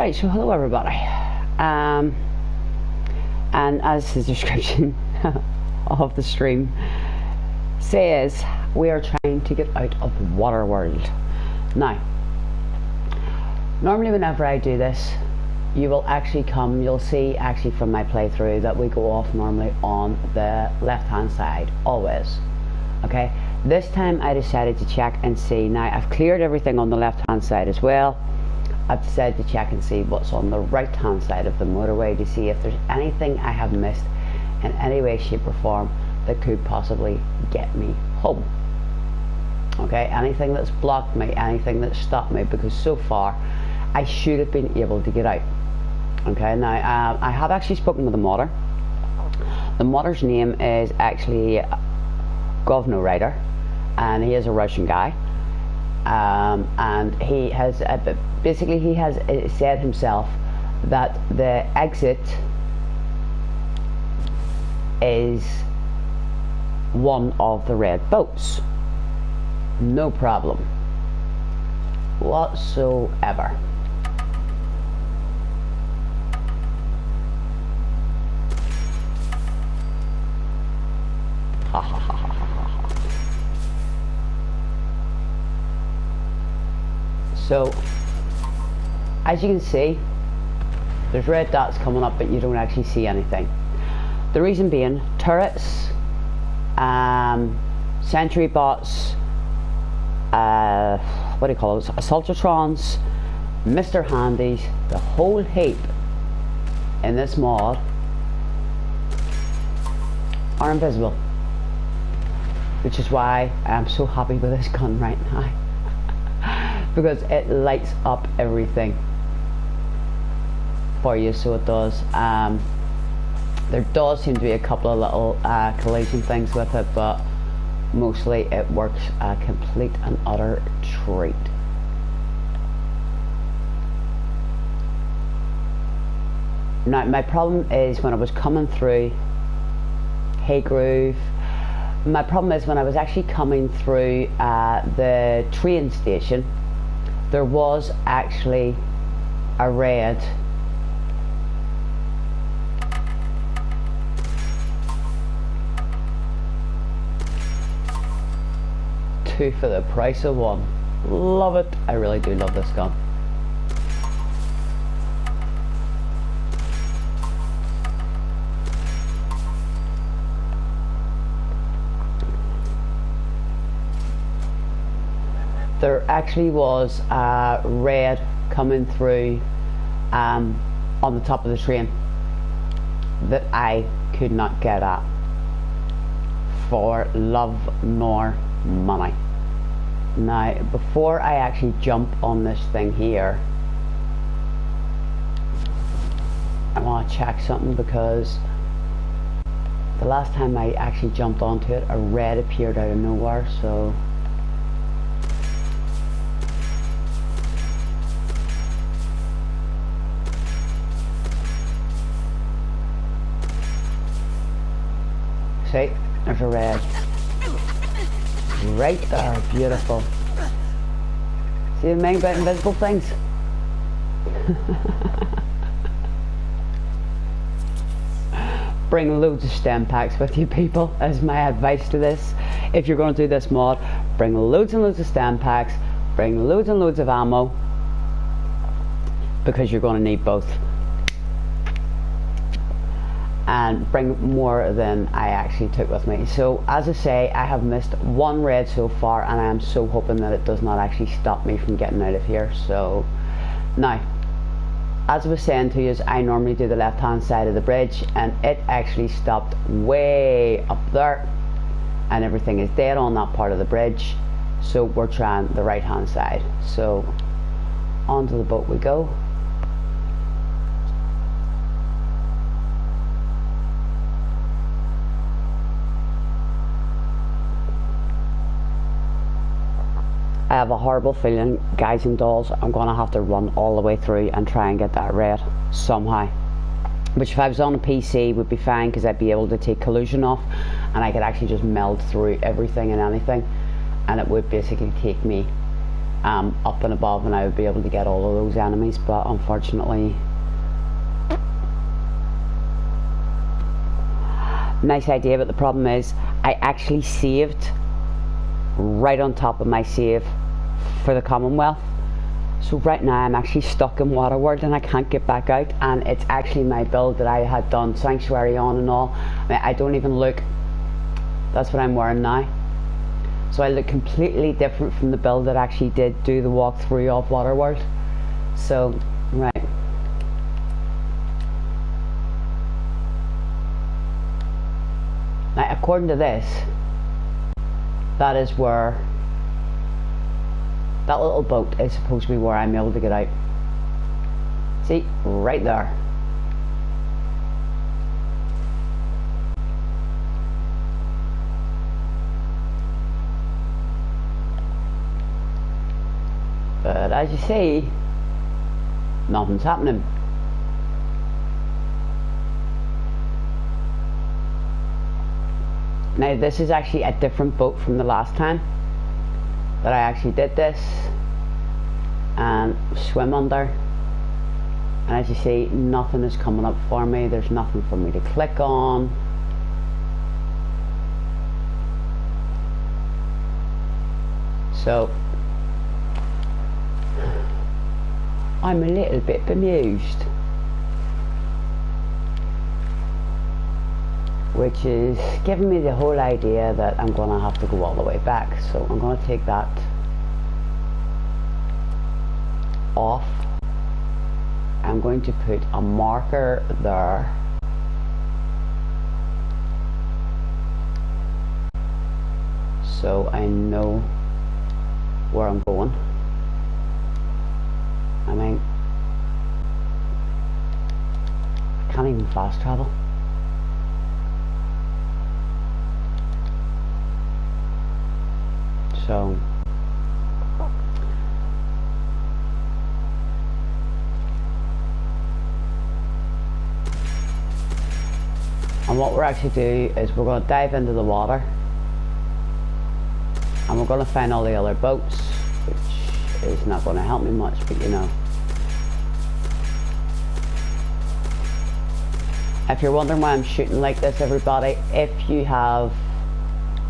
Right, so hello everybody, and as the description of the stream says, we are trying to get out of Waterworld. Now, normally whenever I do this, you'll see actually from my playthrough that we go off normally on the left hand side, always. Okay, this time I decided to check and see. Now I've cleared everything on the left hand side as well. I've decided to check and see what's on the right hand side of the motorway to see if there's anything I have missed in any way, shape or form that could possibly get me home. Okay, anything that's blocked me, anything that's stopped me, because so far I should have been able to get out. Okay, now I have actually spoken with the modder. The modder's name is actually GovnoWriter, and he is a Russian guy. And he has basically he has said himself that the exit is one of the red boats. No problem whatsoever. Ha ha ha ha ha. So, as you can see, there's red dots coming up, but you don't actually see anything. The reason being, turrets, sentry bots, what do you call those? Assaultatrons, Mr. Handys, the whole heap in this mod are invisible, which is why I'm so happy with this gun right now. Because it lights up everything for you, so it does. There does seem to be a couple of little collision things with it, but mostly it works a complete and utter treat. Now my problem is when I was coming through Haygrove, my problem is when I was actually coming through the train station, there was actually a red two for the price of one. Love it. I really do love this gun. There actually was a red coming through on the top of the train that I could not get at for love nor money. Now, before I actually jump on this thing here, I want to check something, because the last time I actually jumped onto it, a red appeared out of nowhere. So see, there's a red right there. Beautiful. See the main about invisible things? Bring loads of stem packs with you, people, as my advice to this. If you're going to do this mod, bring loads and loads of stem packs, bring loads and loads of ammo, because you're going to need both. And bring more than I actually took with me. So as I say, I have missed one red so far, and I am so hoping that it does not actually stop me from getting out of here. So now, as I was saying to you, I normally do the left hand side of the bridge, and it actually stopped way up there, and everything is dead on that part of the bridge. So we're trying the right hand side. So onto the boat we go. I have a horrible feeling, guys and dolls, I'm going to have to run all the way through and try and get that red somehow. Which if I was on a PC would be fine, because I'd be able to take collision off and I could actually just meld through everything and anything, and it would basically take me up and above, and I would be able to get all of those enemies, but unfortunately, nice idea, but the problem is I actually saved right on top of my save for the Commonwealth. So right now I'm actually stuck in Waterworld and I can't get back out, and it's actually my build that I had done Sanctuary on and all. I mean, I don't even look, that's what I'm wearing now. So I look completely different from the build that actually did do the walkthrough of Waterworld. So, right. Now, according to this, that is where, that little boat is supposed to be where I'm able to get out. See, right there. But as you see, nothing's happening. Now this is actually a different boat from the last time that I actually did this and swim under, and as you see, nothing is coming up for me. There's nothing for me to click on. So I'm a little bit bemused, which is giving me the whole idea that I'm going to have to go all the way back. So I'm going to take that off. I'm going to put a marker there. So I know where I'm going. I mean, I can't even fast travel. So and what we're actually doing is we're going to dive into the water and we're going to find all the other boats, which is not going to help me much, but you know. If you're wondering why I'm shooting like this, everybody, if you have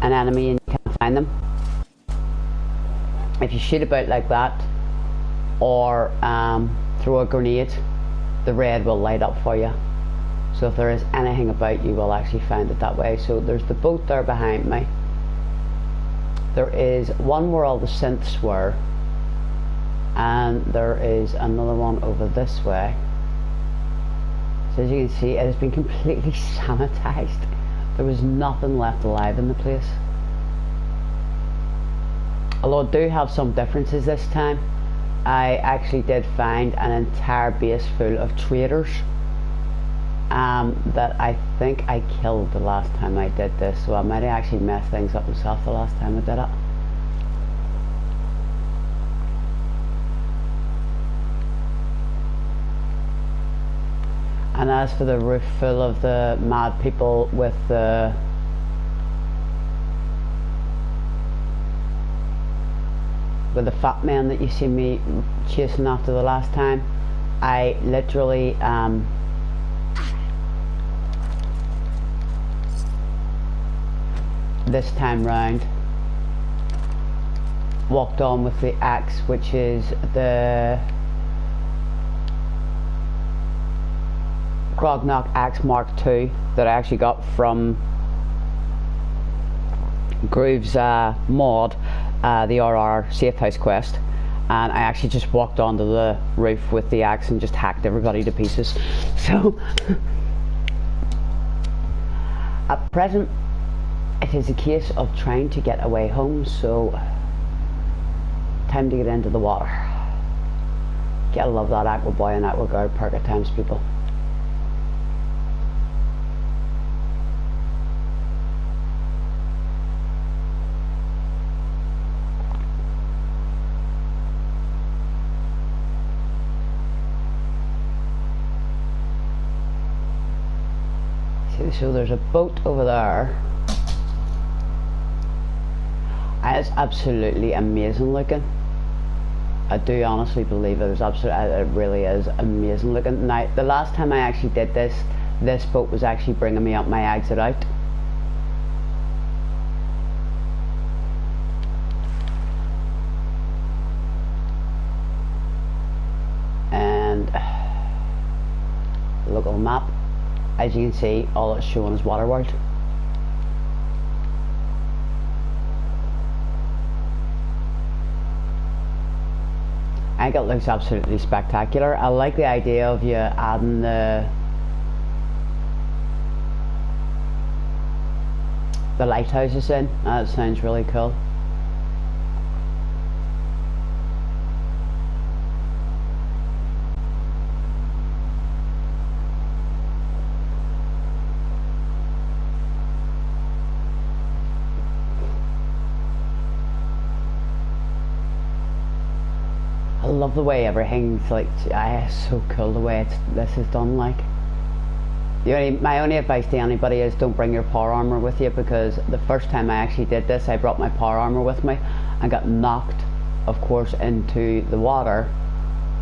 an enemy and you can't find them, if you shoot about like that or throw a grenade, the red will light up for you. So if there is anything about, you will actually find it that way. So there's the boat there behind me. There is one where all the synths were, and there is another one over this way. So as you can see, it has been completely sanitized. There was nothing left alive in the place. Although I do have some differences this time. I actually did find an entire base full of traders that I think I killed the last time I did this, so I might have actually messed things up myself the last time I did it. And as for the roof full of the mad people with the fat man that you see me chasing after the last time, I literally this time round walked on with the axe, which is the Grognock Axe Mark II that I actually got from Groove's mod, the RR Safe House quest, and I actually just walked onto the roof with the axe and just hacked everybody to pieces. So at present it is a case of trying to get away home, so time to get into the water. Gotta love that Aqua Boy and Aqua Guard perk at times, people. So there's a boat over there. It's absolutely amazing looking. I do honestly believe it is absolutely, it really is amazing looking. Now, the last time I actually did this, this boat was actually bringing me up my exit out. And look at the map. As you can see, all it's showing is Waterworld. I think it looks absolutely spectacular. I like the idea of you adding the lighthouses in. That sounds really cool. I love the way everything's like, it's so cool the way this is done. Like, my only advice to anybody is don't bring your power armor with you, because the first time I actually did this, I brought my power armor with me and got knocked, of course, into the water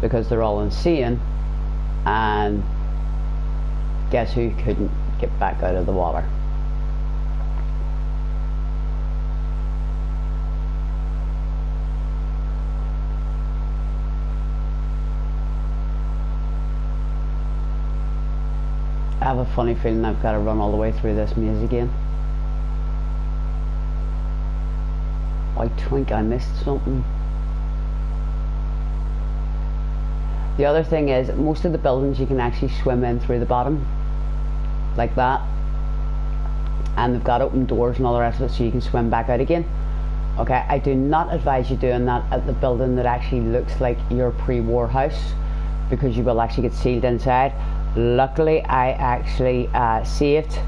because they're all insane, and guess who couldn't get back out of the water? I have a funny feeling I've got to run all the way through this maze again. I think I missed something. The other thing is, most of the buildings you can actually swim in through the bottom, like that. And they've got open doors and all the rest of it, so you can swim back out again. Okay, I do not advise you doing that at the building that actually looks like your pre-war house, because you will actually get sealed inside. Luckily, I actually saved,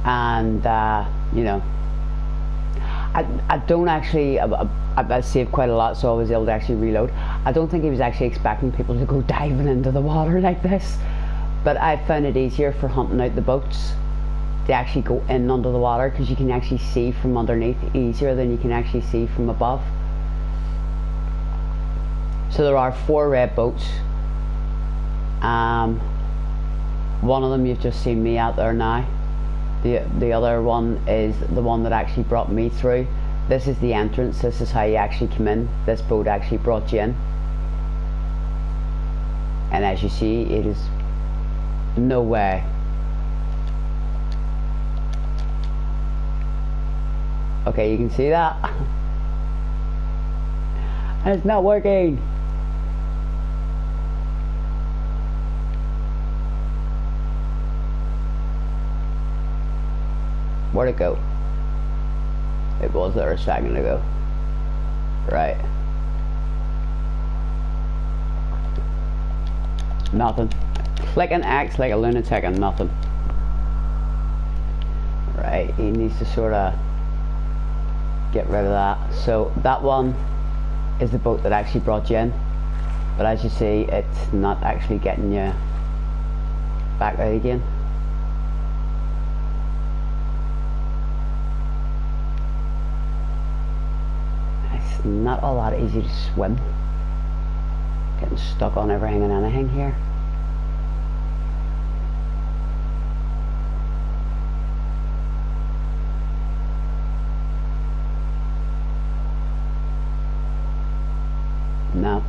and you know, I don't actually, I saved quite a lot, so I was able to actually reload. I don't think he was actually expecting people to go diving into the water like this, but I found it easier for hunting out the boats to actually go in under the water, because you can actually see from underneath easier than you can actually see from above. So there are 4 red boats. One of them you've just seen me out there now. The other one is the one that actually brought me through. This is the entrance. This is how you actually come in. This boat actually brought you in, and as you see, it is no way. Okay, you can see that. And it's not working. Where'd it go? It was there a second ago. Right. Nothing. Clicking X like a lunatic and nothing. Right, he needs to sort of get rid of that. So that one is the boat that actually brought you in, but as you see, it's not actually getting you back out again. It's not all that easy to swim. Getting stuck on everything and anything here. No.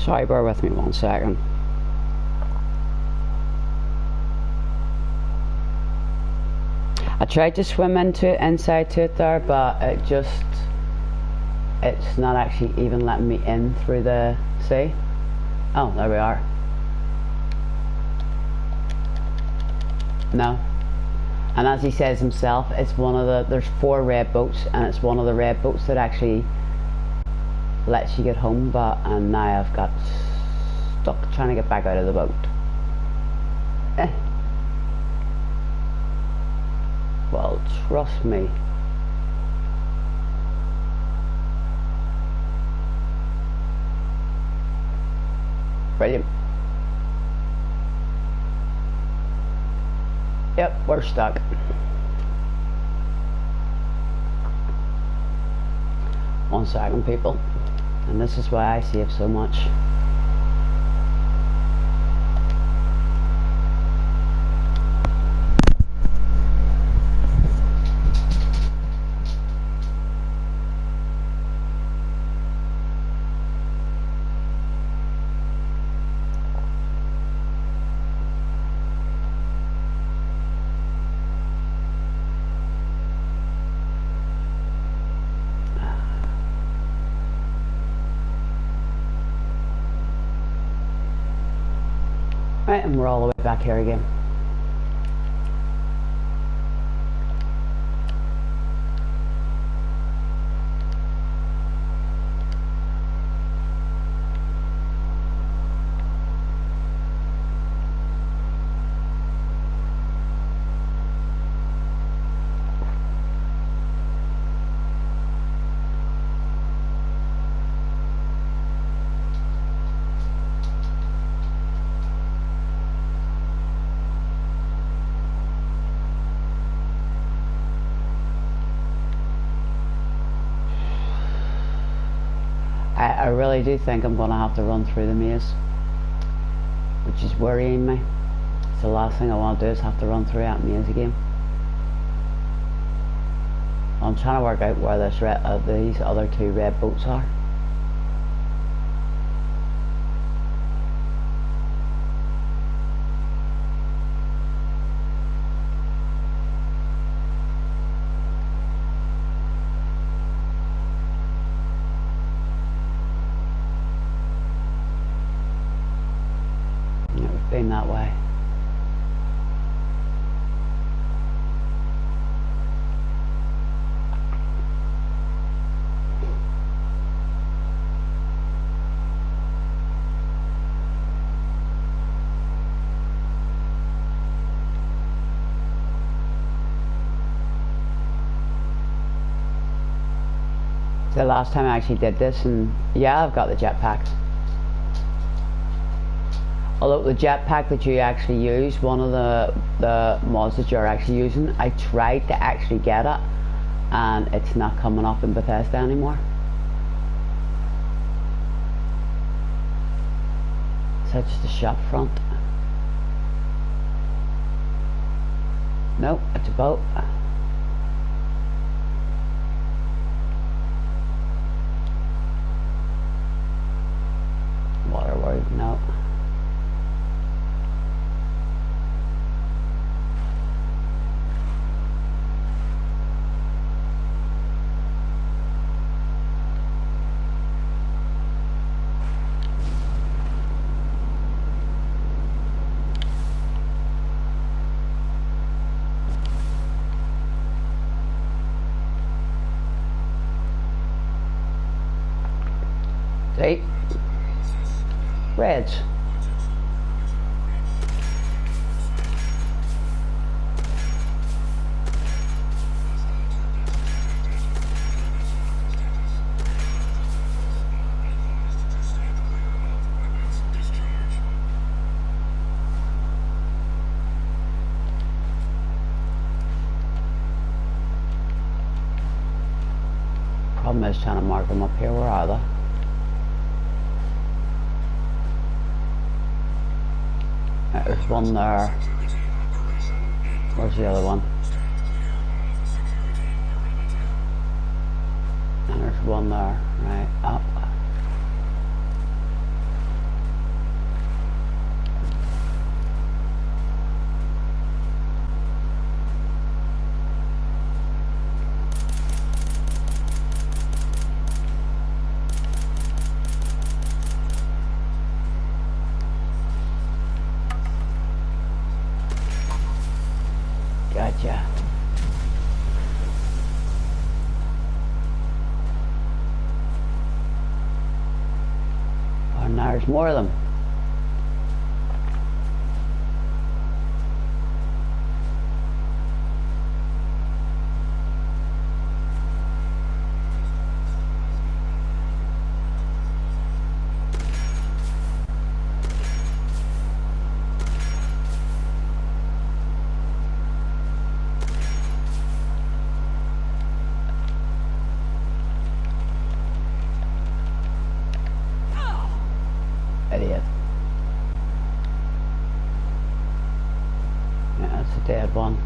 Sorry, bear with me 1 second. I tried to swim inside to it there, but it just it's not actually even letting me in through the sea. Oh, there we are. No. And as he says himself, it's one of the, there's 4 red boats, and it's one of the red boats that actually lets you get home, and now I've got stuck trying to get back out of the boat. Well, trust me. Brilliant. Yep, we're stuck. One second, people. And this is why I save so much. Right, and we're all the way back here again. I really do think I'm going to have to run through the maze, which is worrying me. It's the last thing I want to do is have to run through that maze again. I'm trying to work out where these other 2 red boats are. Been that way. The last time I actually did this, and yeah, I've got the jetpack. Although the jetpack that you actually use, one of the mods that you're actually using, I tried to actually get it, and it's not coming up in Bethesda anymore. Is that just a shop front? Nope, it's a boat. Waterworld, no. See? Reds. Problem is trying to mark them up here. Where are they? There's one there. Where's the other one? And there's one there. Right, up. There's more of them. Idiot. Yeah, that's a dead one.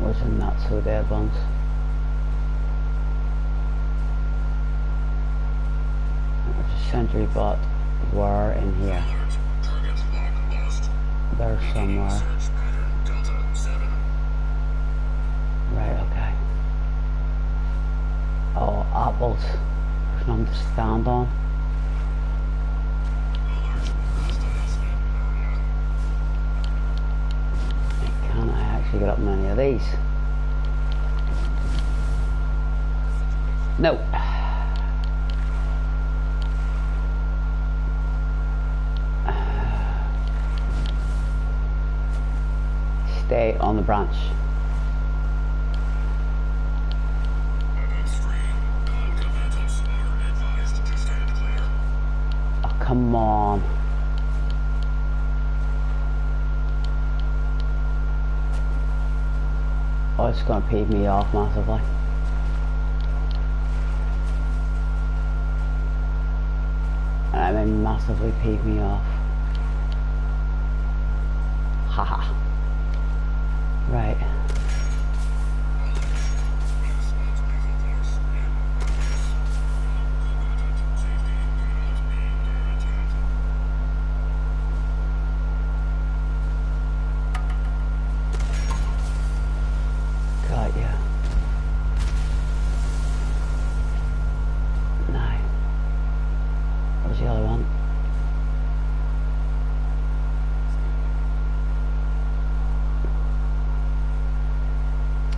Where's the not so dead ones? There's a sentry bot. Where in here? There's somewhere. Right, okay. Oh, apples. There's nothing to stand on. Can I actually get up many of these? No. Stay on the branch. Oh, come on. Oh, it's going to peeve me off massively. I mean, massively peeve me off. Haha. Right. Got ya. No. Where's the other one?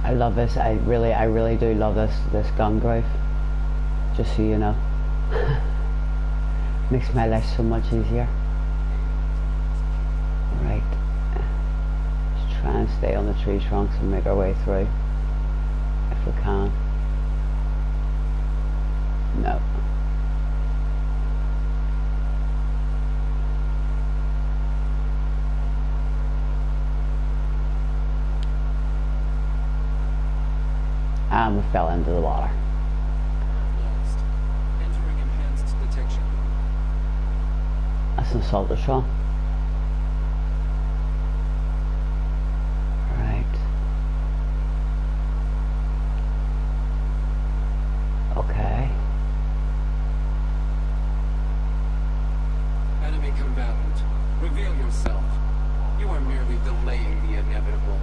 I love this. I really do love this gun groove. Just so you know. Makes my life so much easier. Right. Just try and stay on the tree trunks and make our way through. If we can. No. And we fell into the water. Lost. Entering enhanced detection. That's an assault patrol. Right. Okay. Enemy combatant. Reveal yourself. You are merely delaying the inevitable.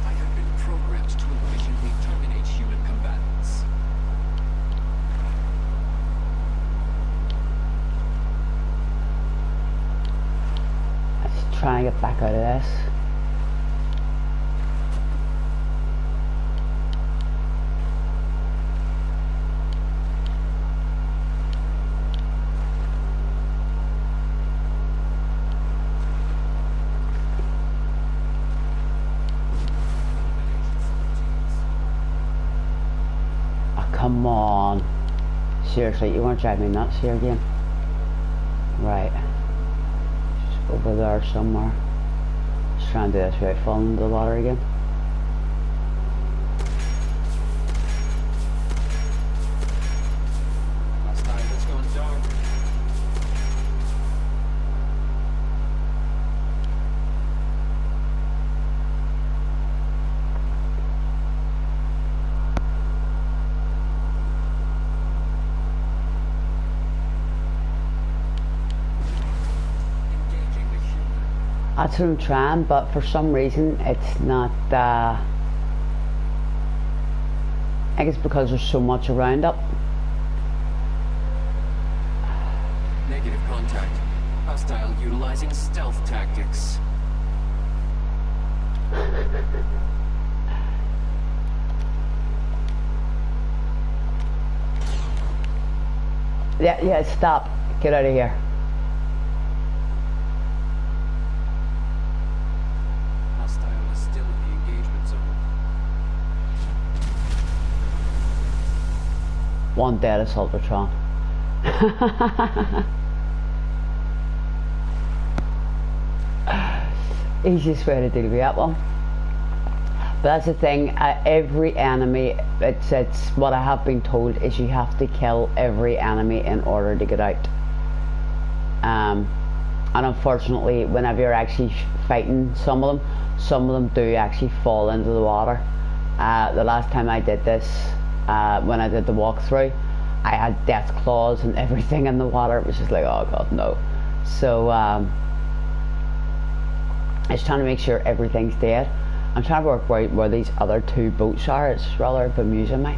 I have been programmed to efficiently terminate human combatants. Let's try and get back out of this. Come on. Seriously, you want to drive me nuts here again? Right. Just over there somewhere. Just trying to do this without falling into the water again. Last time it's gone dark. That's what I'm trying, but for some reason it's not, I think it's because there's so much around up. Negative contact. Hostile utilizing stealth tactics. Yeah, stop. Get out of here. Hostile is still in the engagement zone. One dead assaultron. Easiest way to deal with that one. But that's the thing, every enemy, it's what I have been told is you have to kill every enemy in order to get out. And unfortunately, whenever you're actually fighting some of them do actually fall into the water. The last time I did this, when I did the walkthrough, I had death claws and everything in the water. It was just like, oh god, no. So, I was trying to make sure everything's dead. I'm trying to work out where these other two boats are. It's rather bemusing me.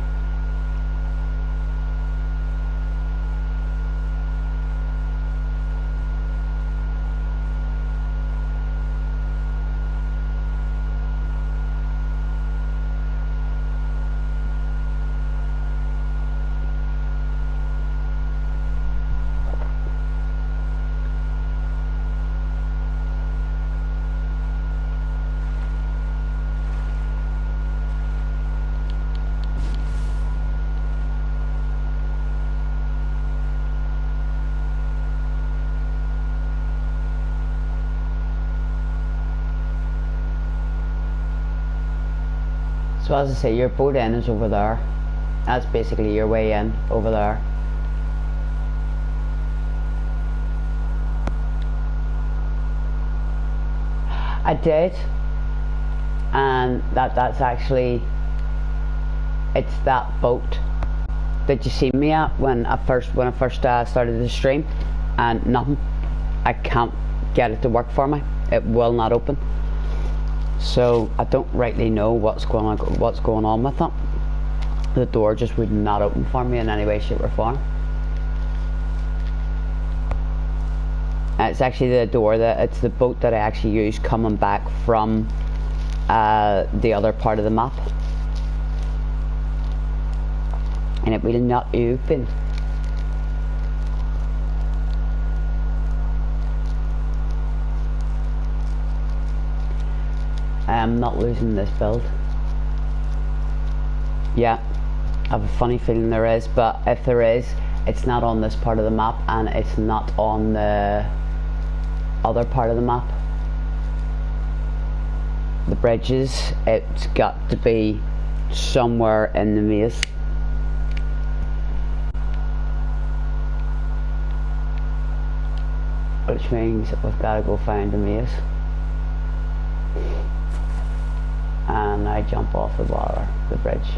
So as I say, your boat end is over there. That's basically your way in, over there. I did, and that's actually, it's that boat that you see me at when I first started the stream, and nothing. I can't get it to work for me. It will not open. So I don't rightly know what's going on with it. The door just would not open for me in any way, shape or form. It's actually it's the boat that I actually used coming back from the other part of the map, and it will not open. I am not losing this build. Yeah, I have a funny feeling there is, but if there is, it's not on this part of the map, and it's not on the other part of the map. The bridges, it's got to be somewhere in the maze. Which means we've got to go find the maze. And I jump off the water, the bridge.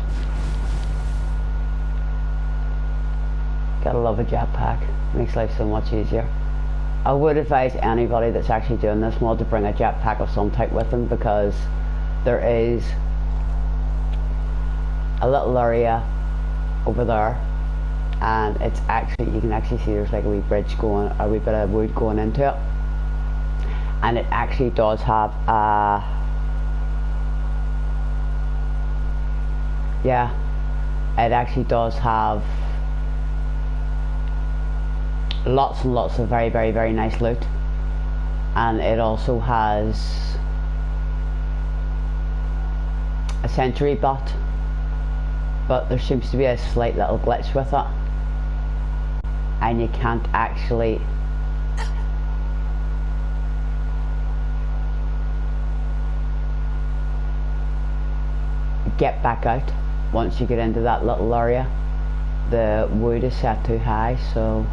Gotta love a jetpack, makes life so much easier. I would advise anybody that's actually doing this mod to bring a jetpack of some type with them, because there is a little area over there, and it's actually, you can actually see there's like a wee bridge going, a wee bit of wood going into it, and it actually does have a yeah, it actually does have lots and lots of very, very, very nice loot, and it also has a sentry bot, but there seems to be a slight little glitch with it, and you can't actually get back out once you get into that little area. The wood is set too high, so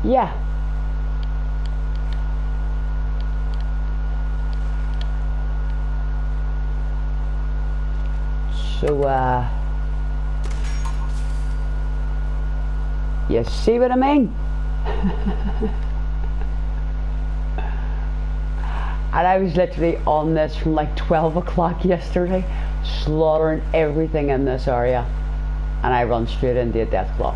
yeah. So you see what I mean? And I was literally on this from like 12 o'clock yesterday, slaughtering everything in this area, and I run straight into a death claw.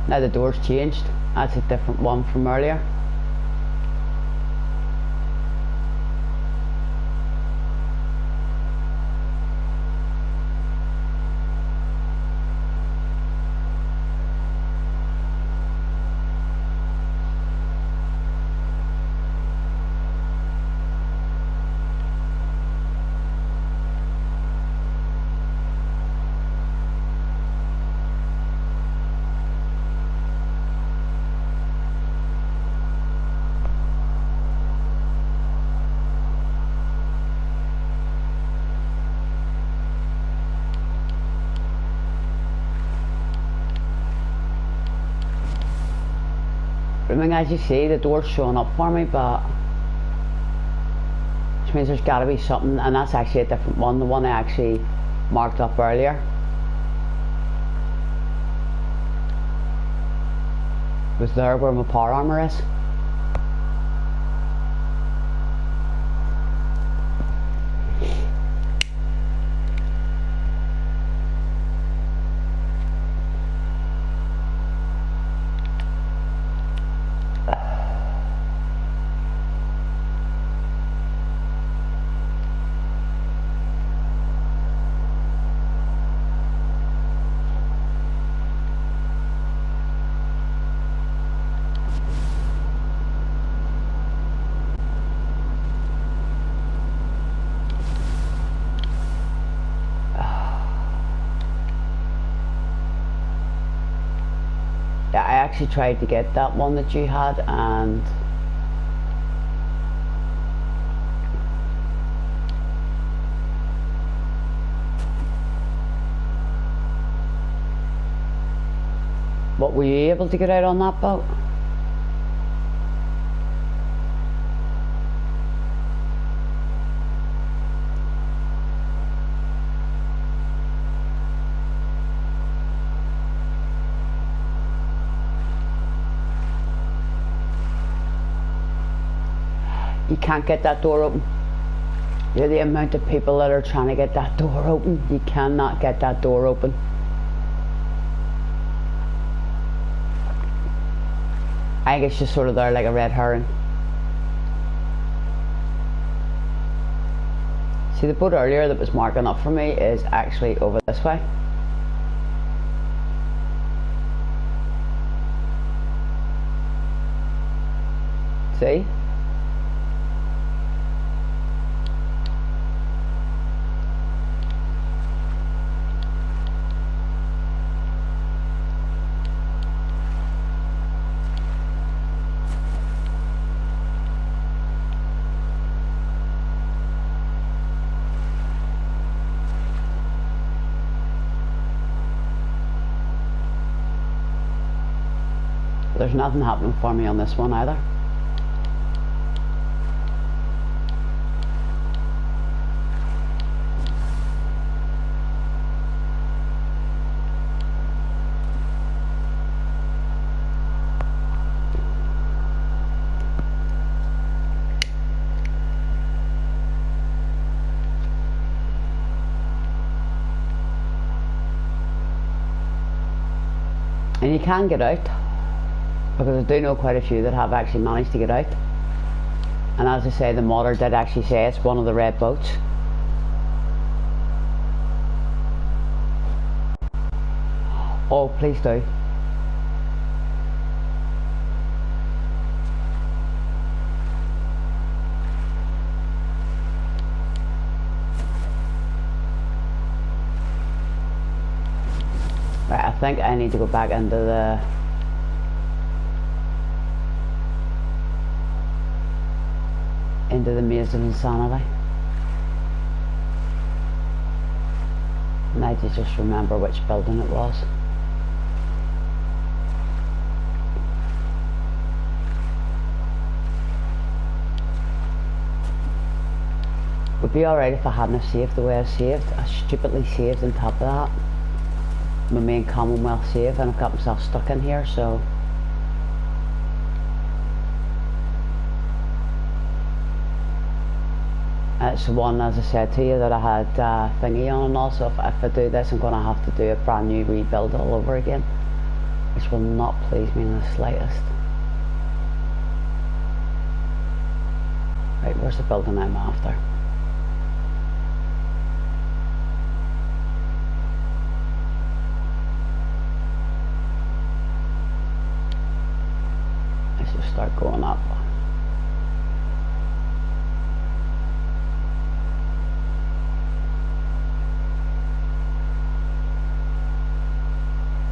Now the door's changed. That's a different one from earlier. I mean, as you see, the door's showing up for me, but which means there's got to be something, and that's actually a different one, the one I actually marked up earlier. Was there where my power armor is. I actually tried to get that one that you had, and what, were you able to get out on that boat? You can't get that door open. You're the amount of people that are trying to get that door open. You cannot get that door open. I think it's just sort of there like a red herring. See, the boat earlier that was marking up for me is actually over this way. See? There's nothing happening for me on this one either. And you can get out, because I do know quite a few that have actually managed to get out. And as I say, the modder did actually say it's one of the red boats. Oh, please do. Right, I think I need to go back into the maze of insanity. And I just remember which building it was. It would be alright if I hadn't have saved the way I saved. I stupidly saved on top of that. My main Commonwealth save, and I've got myself stuck in here, so it's the one, as I said to you, that I had thingy on, and also if I do this I'm going to have to do a brand new rebuild all over again, which will not please me in the slightest. Right, where's the building I'm after? Let's just start going up.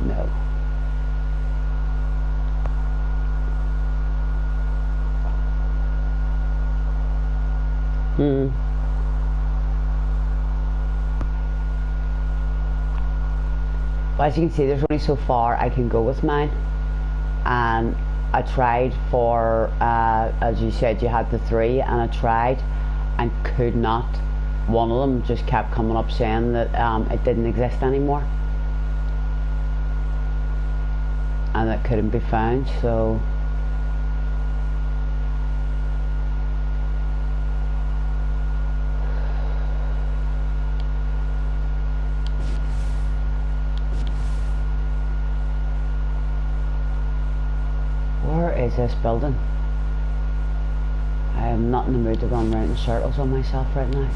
No. Well, as you can see, there's only so far I can go with mine, and I tried for, as you said, you had the 3, and I tried and could not. One of them just kept coming up saying that it didn't exist anymore, and it couldn't be found, so where is this building? I am not in the mood to run around in circles on myself right now.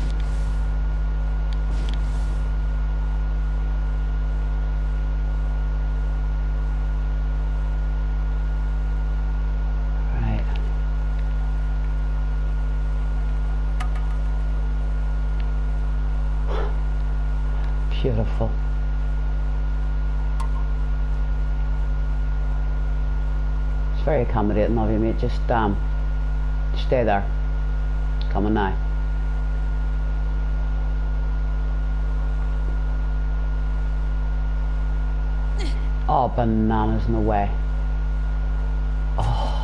Right. Beautiful. It's very accommodating of you, mate. Just stay there. Come on now. Oh, bananas in the way. Oh.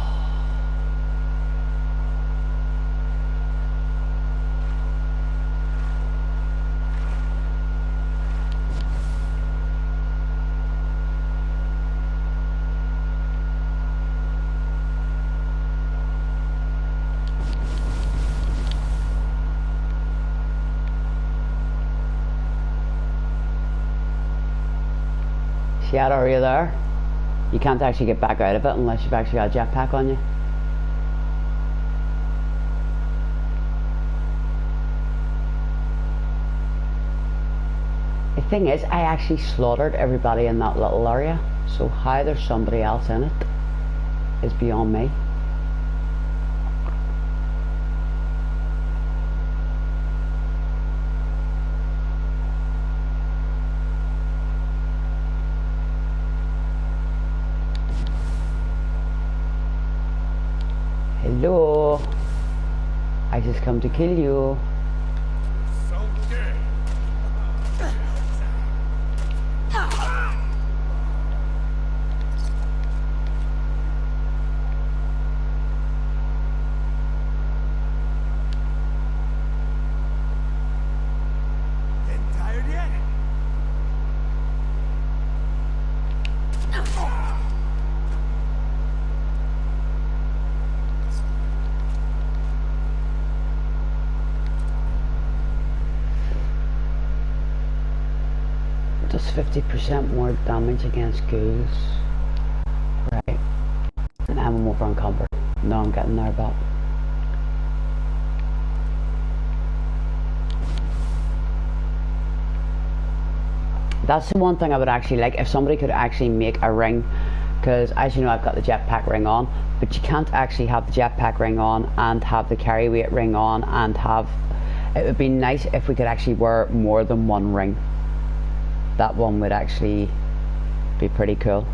See that area there? You can't actually get back out of it unless you've actually got a jetpack on you. The thing is, I actually slaughtered everybody in that little area, so how there's somebody else in it is beyond me. Hello, I just come to kill you. Does 50% more damage against ghouls. Right. And I'm over encumbered. No, I'm getting there, but that's the one thing I would actually like, if somebody could actually make a ring, because as you know, I've got the jetpack ring on, but you can't actually have the jetpack ring on and have the carry weight ring on and have, it would be nice if we could actually wear more than one ring. That one would actually be pretty cool.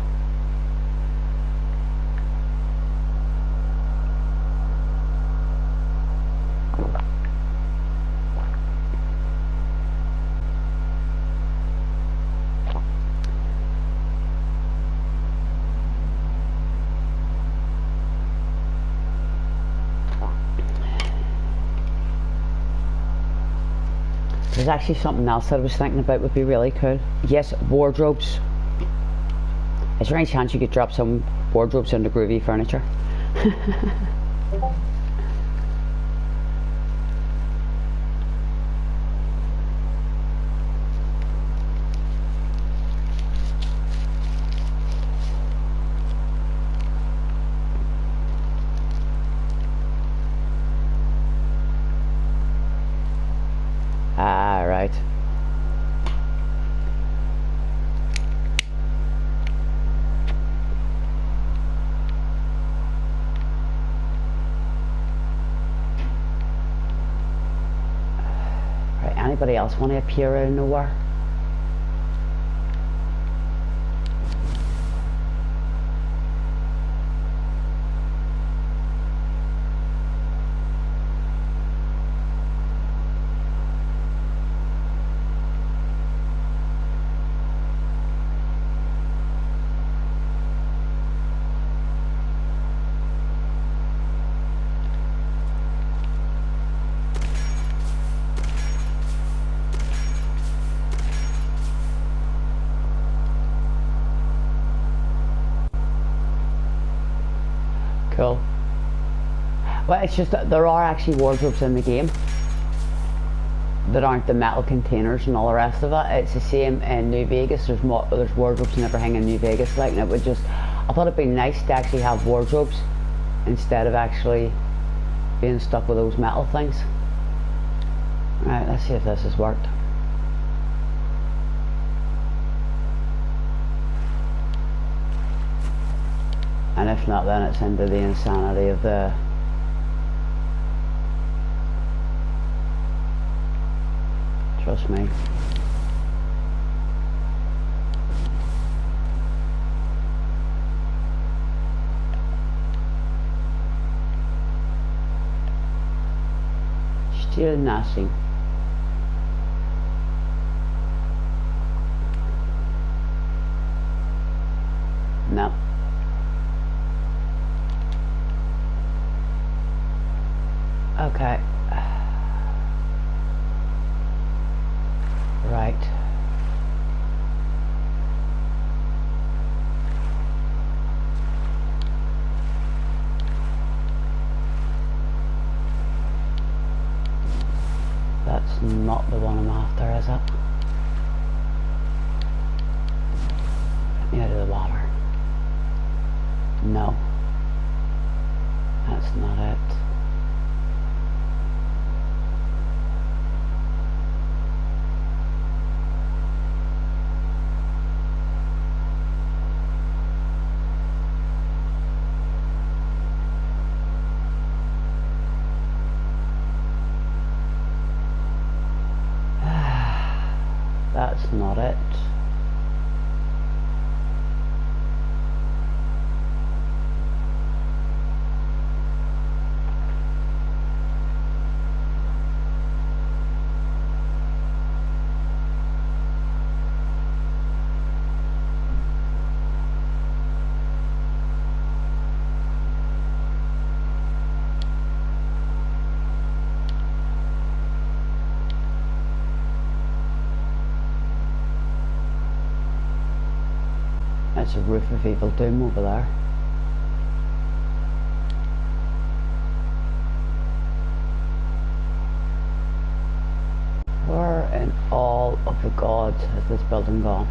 There's actually something else that I was thinking about would be really cool. Yes, wardrobes. Is there any chance you could drop some wardrobes into groovy furniture? Ah, right. Right, anybody else want to appear out of nowhere? Cool. Well, it's just that there are actually wardrobes in the game that aren't the metal containers and all the rest of it. It's the same in New Vegas. There's wardrobes and everything in New Vegas, like, and it would just, I thought it'd be nice to actually have wardrobes instead of actually being stuck with those metal things. Right, let's see if this has worked. And if not, then it's into the insanity of the trust me. Still nothing. No. Okay. Right. That's not the one I'm after, is it? Get me out of the water. No. That's not it. That's not it. That's a roof of Evil Doom over there. Where in all of the gods has this building gone?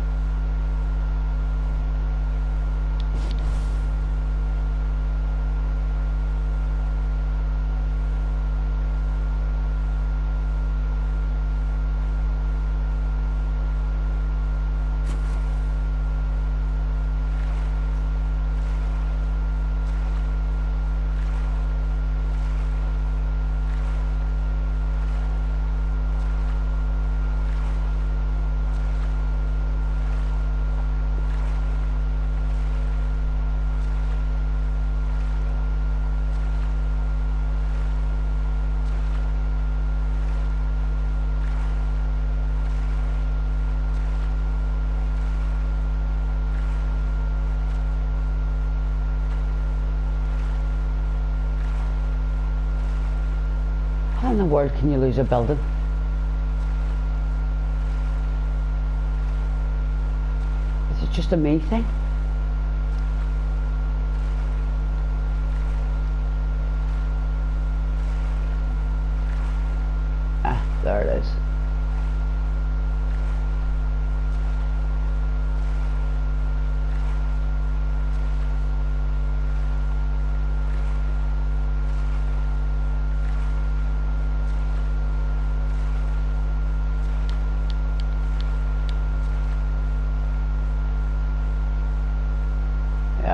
How in the world can you lose a building? Is it just a me thing? Ah, there it is.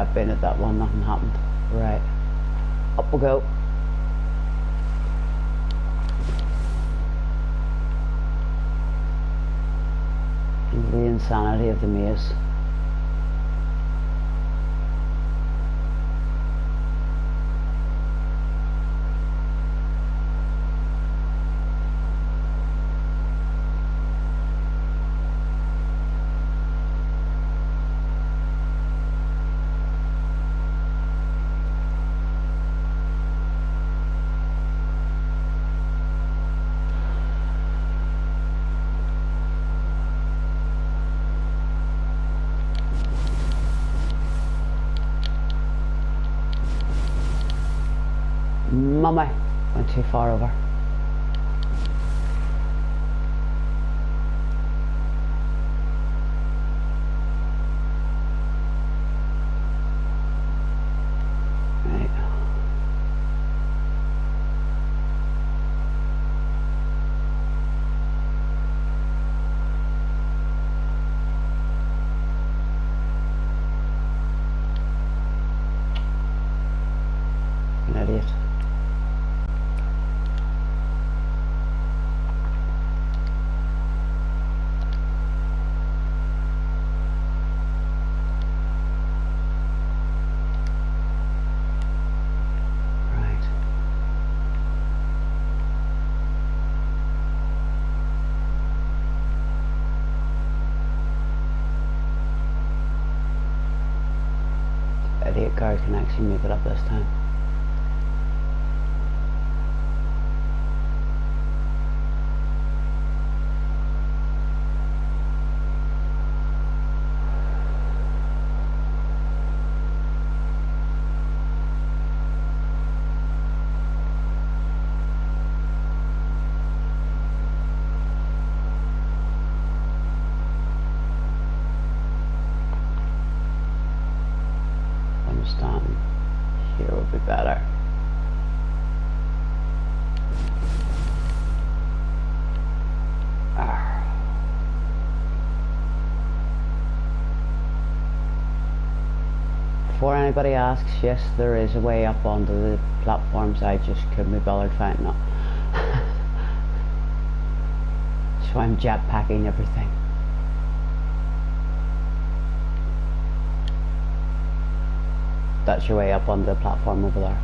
I've been at that one, nothing happened. Right, up we go. Into the insanity of the maze. Mummy, went too far over. Right. An idiot. Idiot guard can actually make it up this time. Standing here would be better. Before anybody asks, yes, there is a way up onto the platforms. I just couldn't be bothered finding it. So I'm jetpacking everything. That's your way up on the platform over there.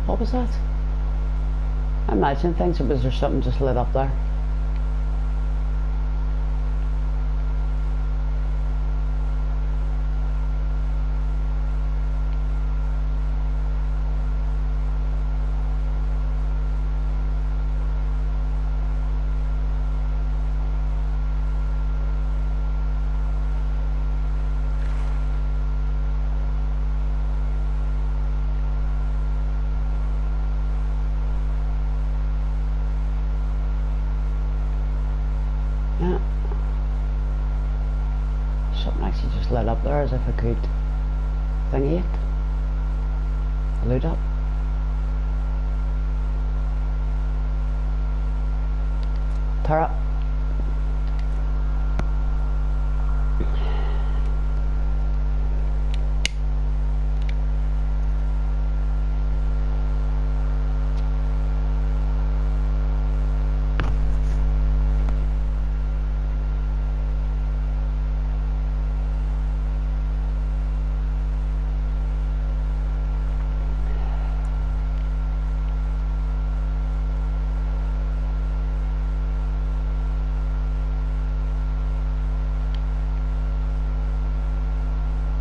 What was that? I imagine things, was there something just lit up there? Yeah. Something actually just lit up there as if I could thingy it. Loot up. Tara.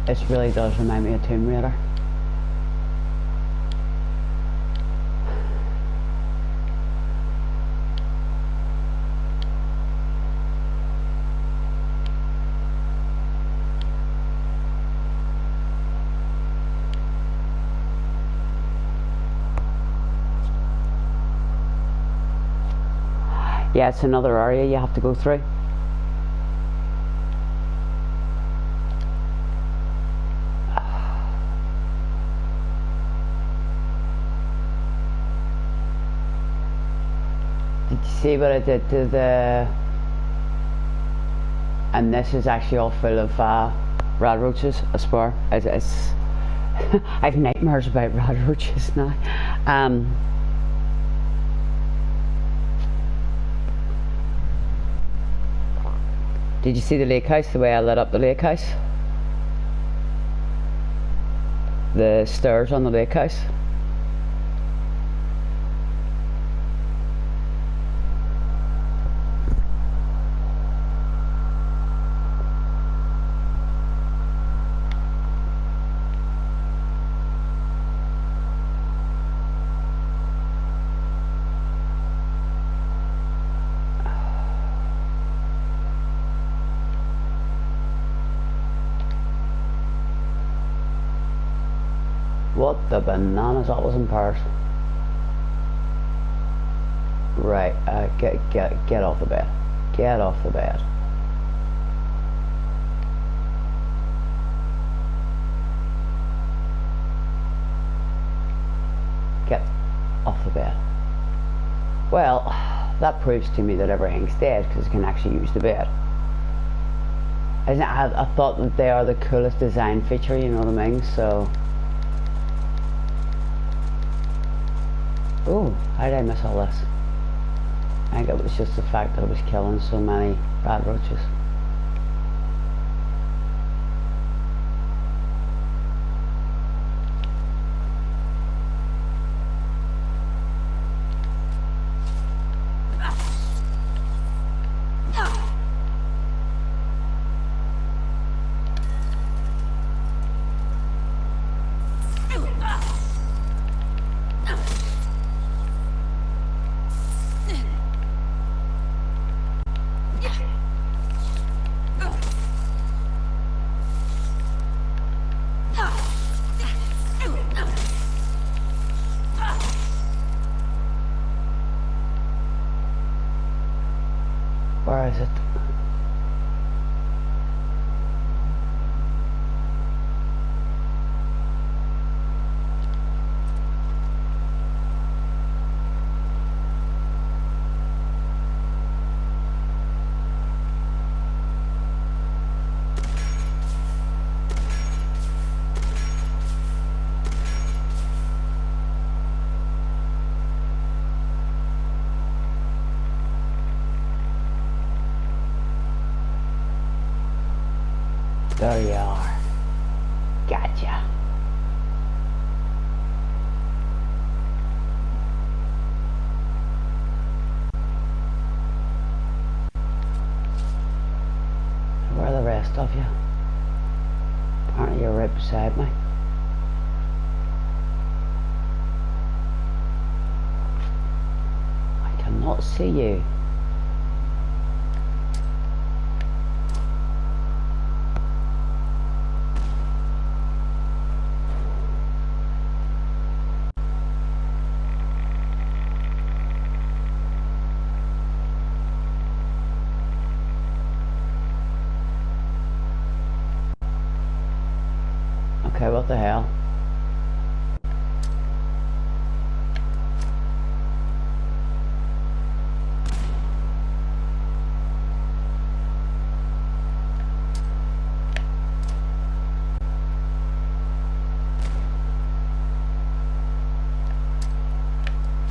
It really does remind me of Tomb Raider. Yeah, it's another area you have to go through. Did you see what I did to the... And this is actually all full of rad roaches, I swear. It's I have nightmares about rad roaches now. Did you see the lake house, the way I lit up the lake house? The stairs on the lake house? What the bananas, that was in Paris. Right, get off the bed. Get off the bed. Get off the bed. Well, that proves to me that everything's dead because I can actually use the bed. I thought that they are the coolest design feature, you know what I mean? So... Oh, how did I miss all this? I think it was just the fact that I was killing so many rad roaches. Where is it? There you are. Gotcha. Where are the rest of you? Apparently you're right beside me. I cannot see you. Okay, what the hell?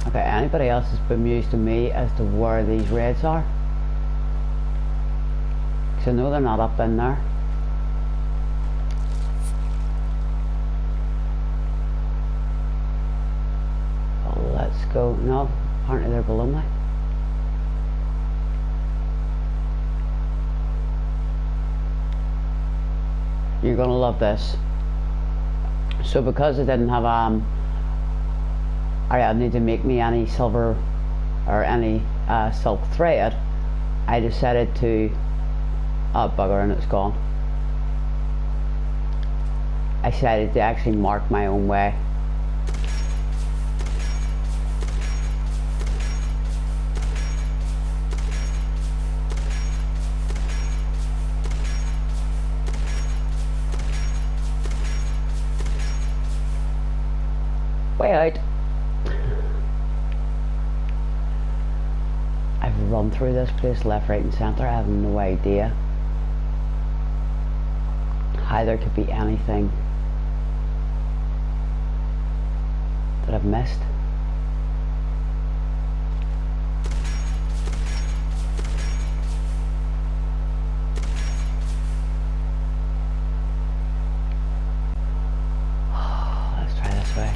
Okay, anybody else has bemused to me as to where these reds are? Because I know they're not up in there. Let's go. No, apparently they're below me. You're gonna love this. So because I didn't have I need to make me any silver or any silk thread, I decided to, oh bugger, and it's gone. I decided to actually mark my own way. Way out. I've run through this place left, right and centre. I have no idea how there could be anything that I've missed. Let's try this way.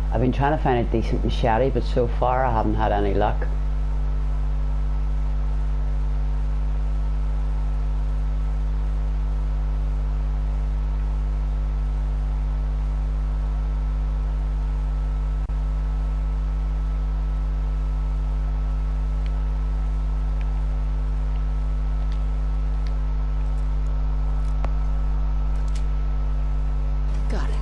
I've been trying to find a decent machete, but so far I haven't had any luck. Got it.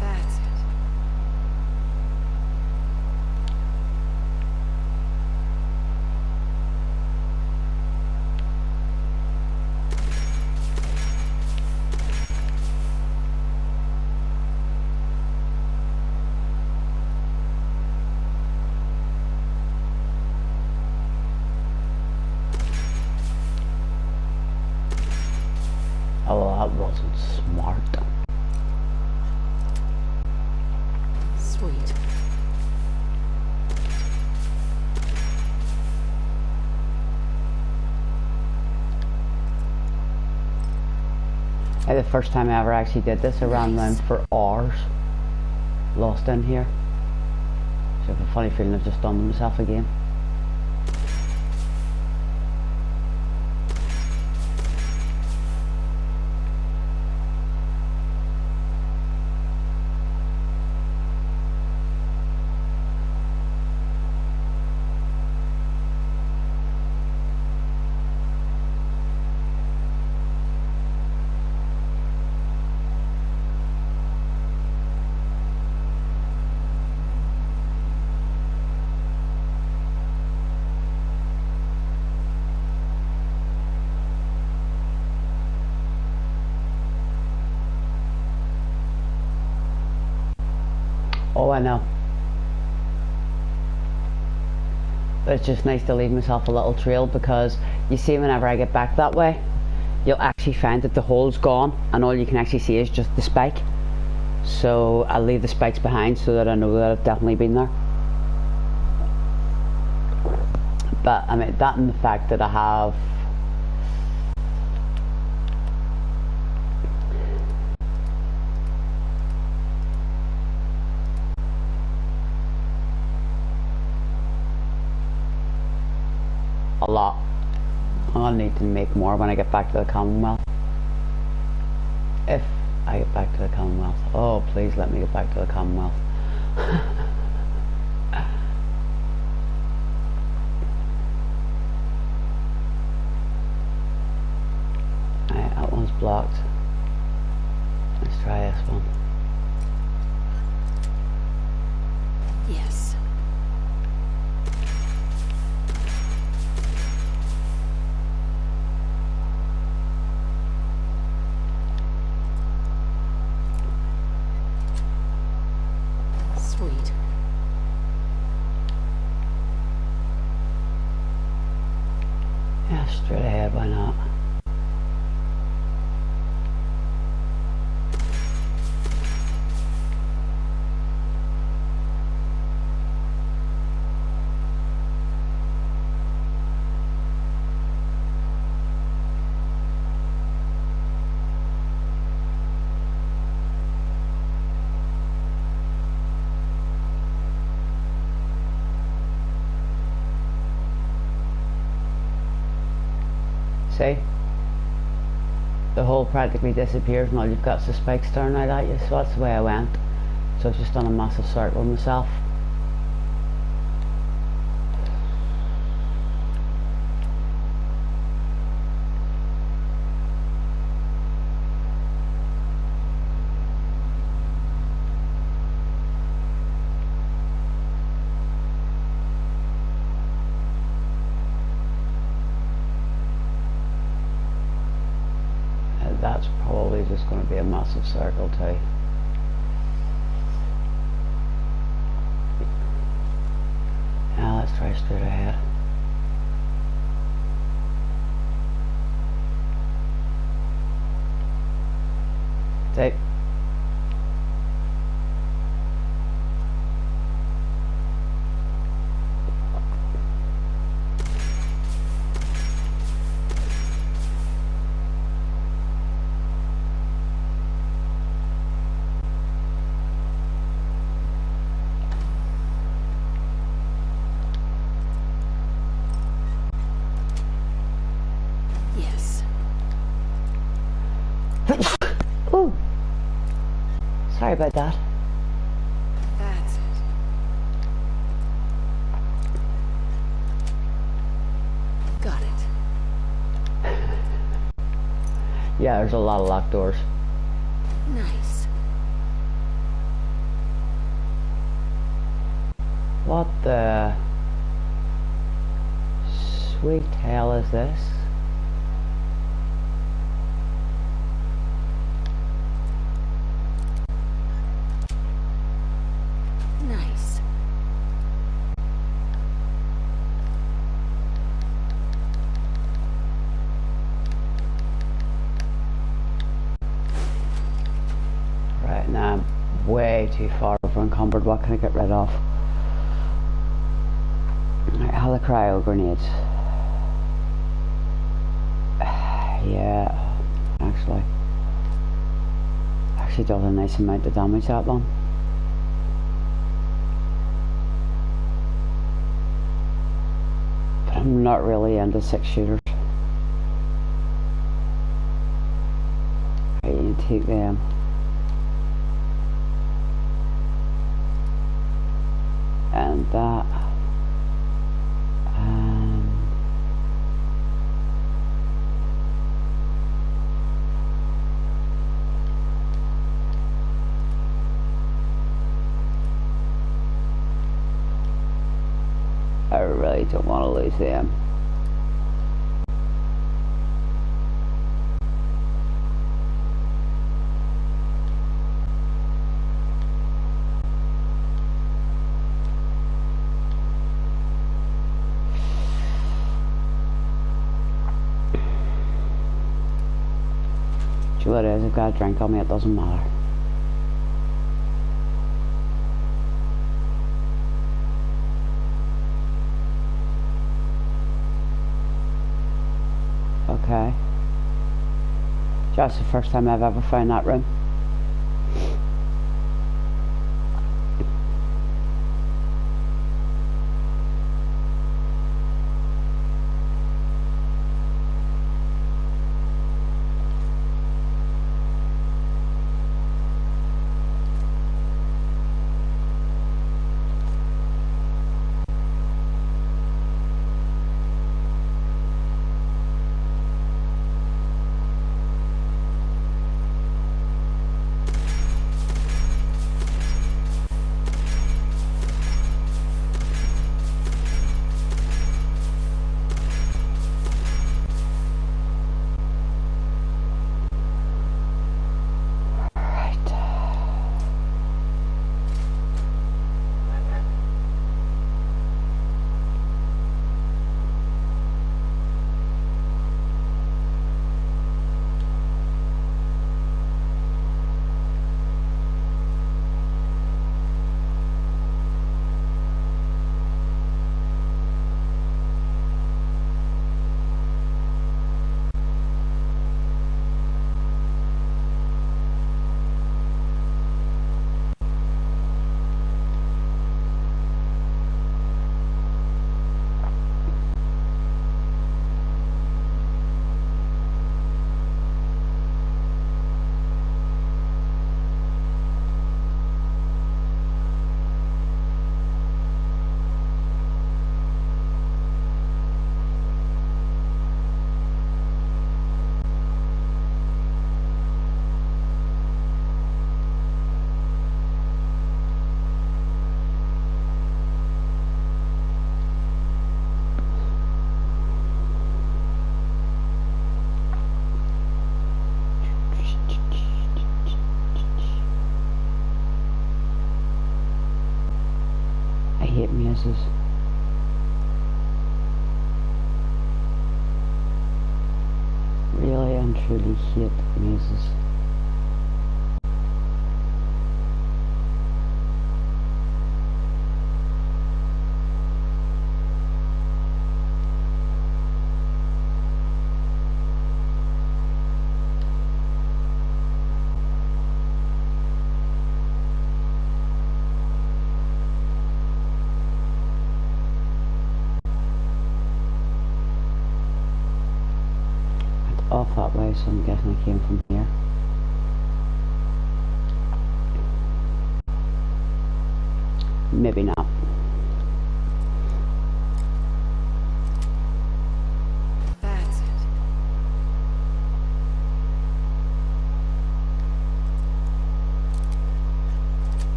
That's it. Oh, well, that wasn't smart. Sweet. The first time I ever actually did this, I ran around for hours, lost in here. So I have a funny feeling I've just done myself again. Oh, I know. But it's just nice to leave myself a little trail, because you see, whenever I get back that way, you'll actually find that the hole's gone and all you can actually see is just the spike. So I'll leave the spikes behind so that I know that I've definitely been there. But I mean, that and the fact that I have a lot. I'll need to make more when I get back to the Commonwealth. If I get back to the Commonwealth. Oh, please let me get back to the Commonwealth. Alright, that one's blocked. Let's try this one. Yes. Sweet. Yeah, straight ahead, why not? See? The hole practically disappears and all you've got is the spikes staring out at you, so that's the way I went. So I've just done a massive circle myself. That's probably just going to be a massive circle too. Now let's try straight ahead. Take. Yes. Ooh. Sorry about that. That's it. Got it. Yeah, there's a lot of locked doors. Nice. What the sweet hell is this? Nice. Right now I'm way too far over encumbered. What can I get rid of? Right, how the cryo grenades. Yeah, actually does a nice amount of damage, that one. But I'm not really into 6-shooters. Right, you take them. And that. I really don't want to lose them. Do you know what it is? I've got a drink on me, it doesn't matter. Okay. Just the first time I've ever found that room. and truly hate mazes. Off that way, so I'm guessing I came from here. Maybe not. That's it.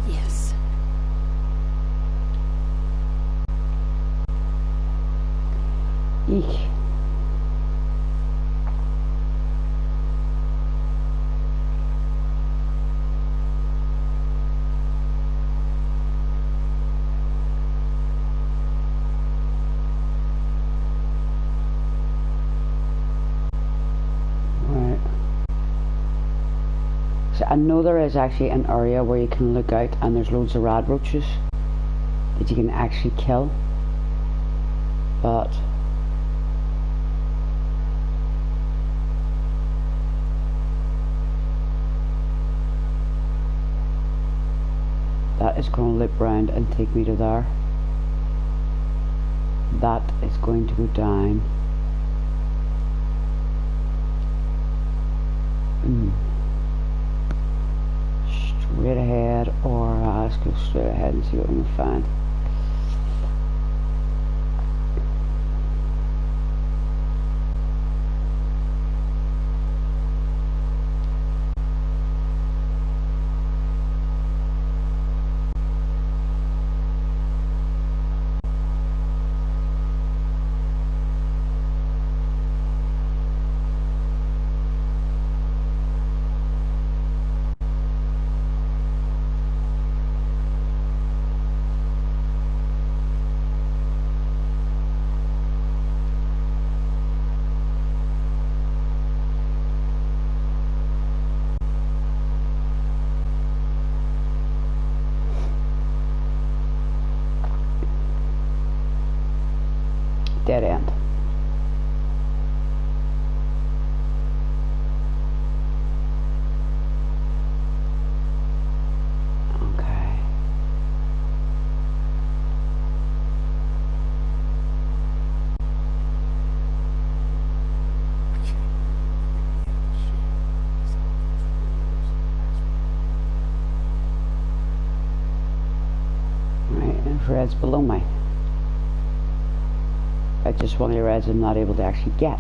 Yes. Eek. So I know there is actually an area where you can look out and there's loads of rad roaches that you can actually kill, but that is going to loop round and take me to there. That is going to go down. Straight ahead, or let's go straight ahead and see what we can find. Dead end. Okay. Right, infrared's below me. That's just one of the reds I'm not able to actually get.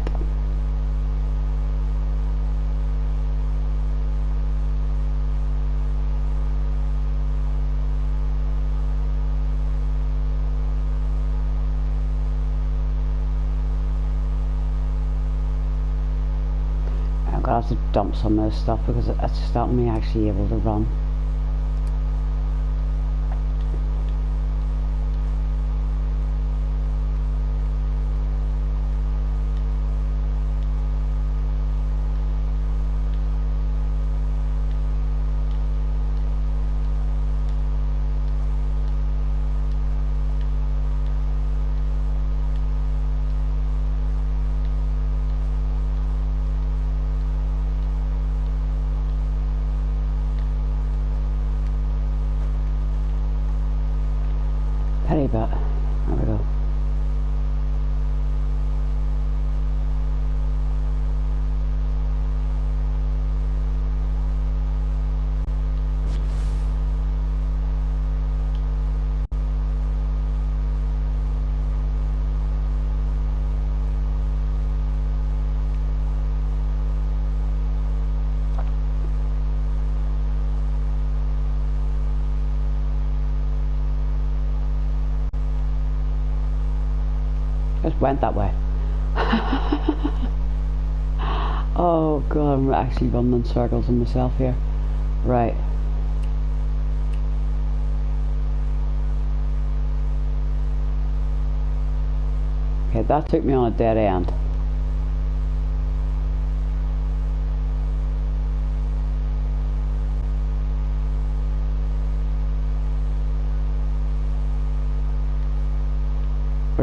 I'm gonna have to dump some of this stuff because it's stopping me actually able to run. Petty bit. There we go. Just went that way. Oh god, I'm actually running in circles in myself here. Right. Okay, that took me on a dead end.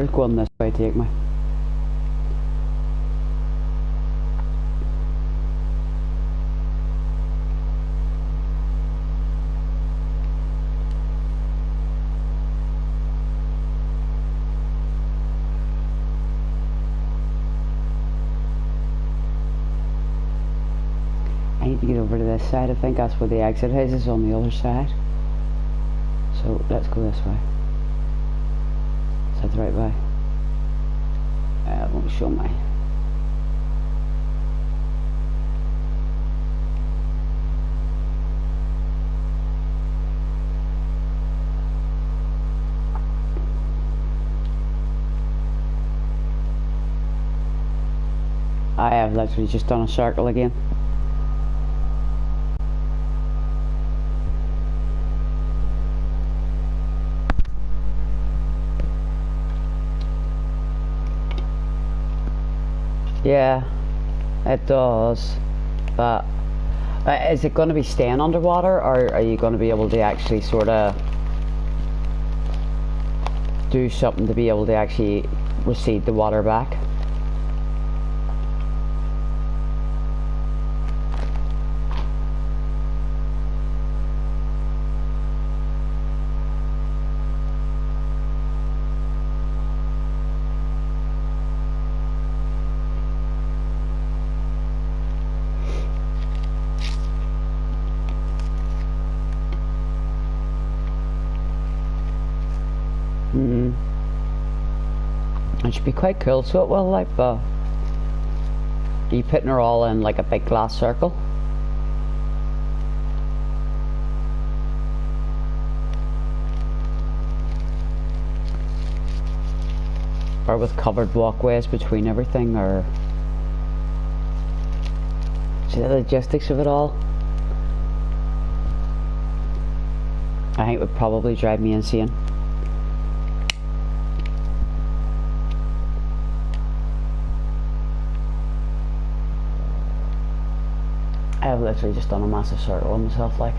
Where's going this way take me? I need to get over to this side. I think that's where the exit is on the other side. So let's go this way. Is that the right way? It won't show me. I have literally just done a circle again. Yeah, it does, but is it going to be staying underwater, or are you going to be able to actually sort of do something to be able to actually recede the water back? It should be quite cool, so it will, like, are you putting her all in like a big glass circle? Or with covered walkways between everything, or see the logistics of it all? I think it would probably drive me insane. I've literally just done a massive circle on myself, like.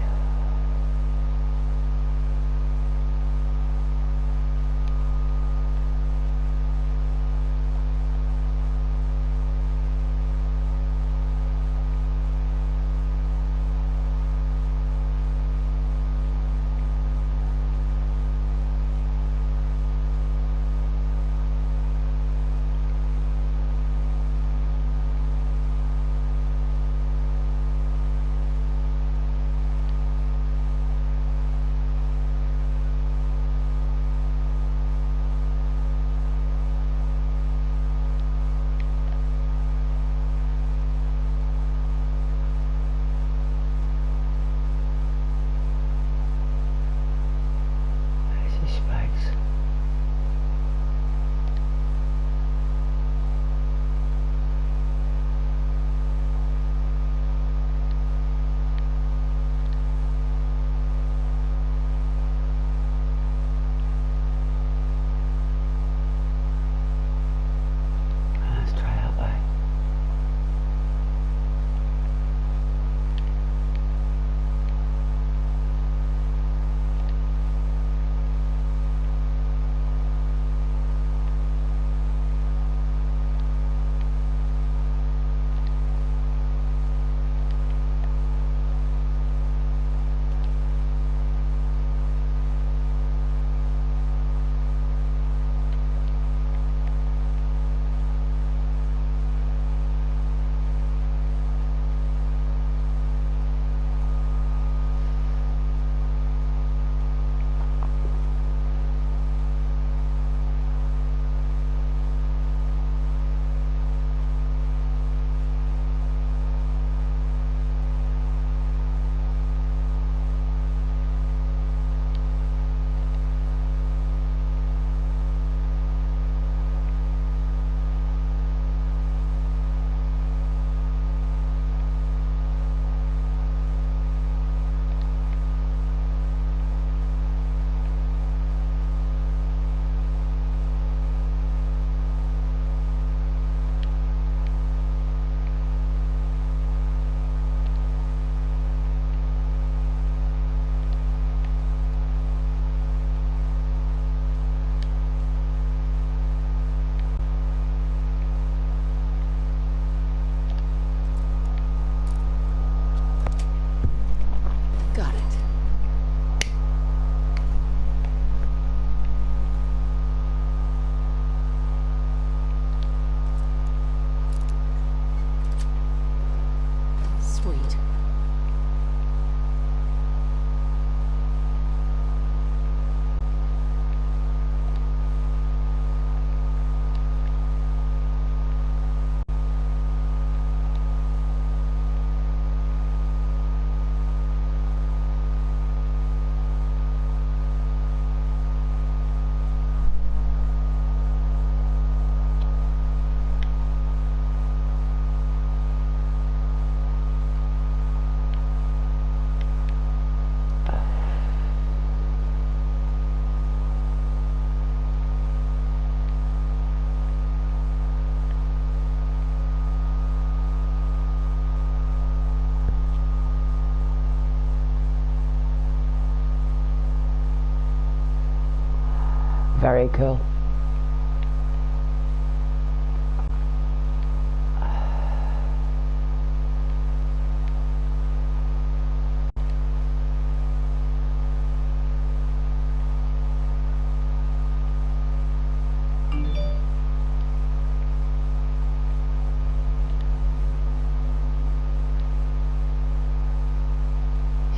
very cool.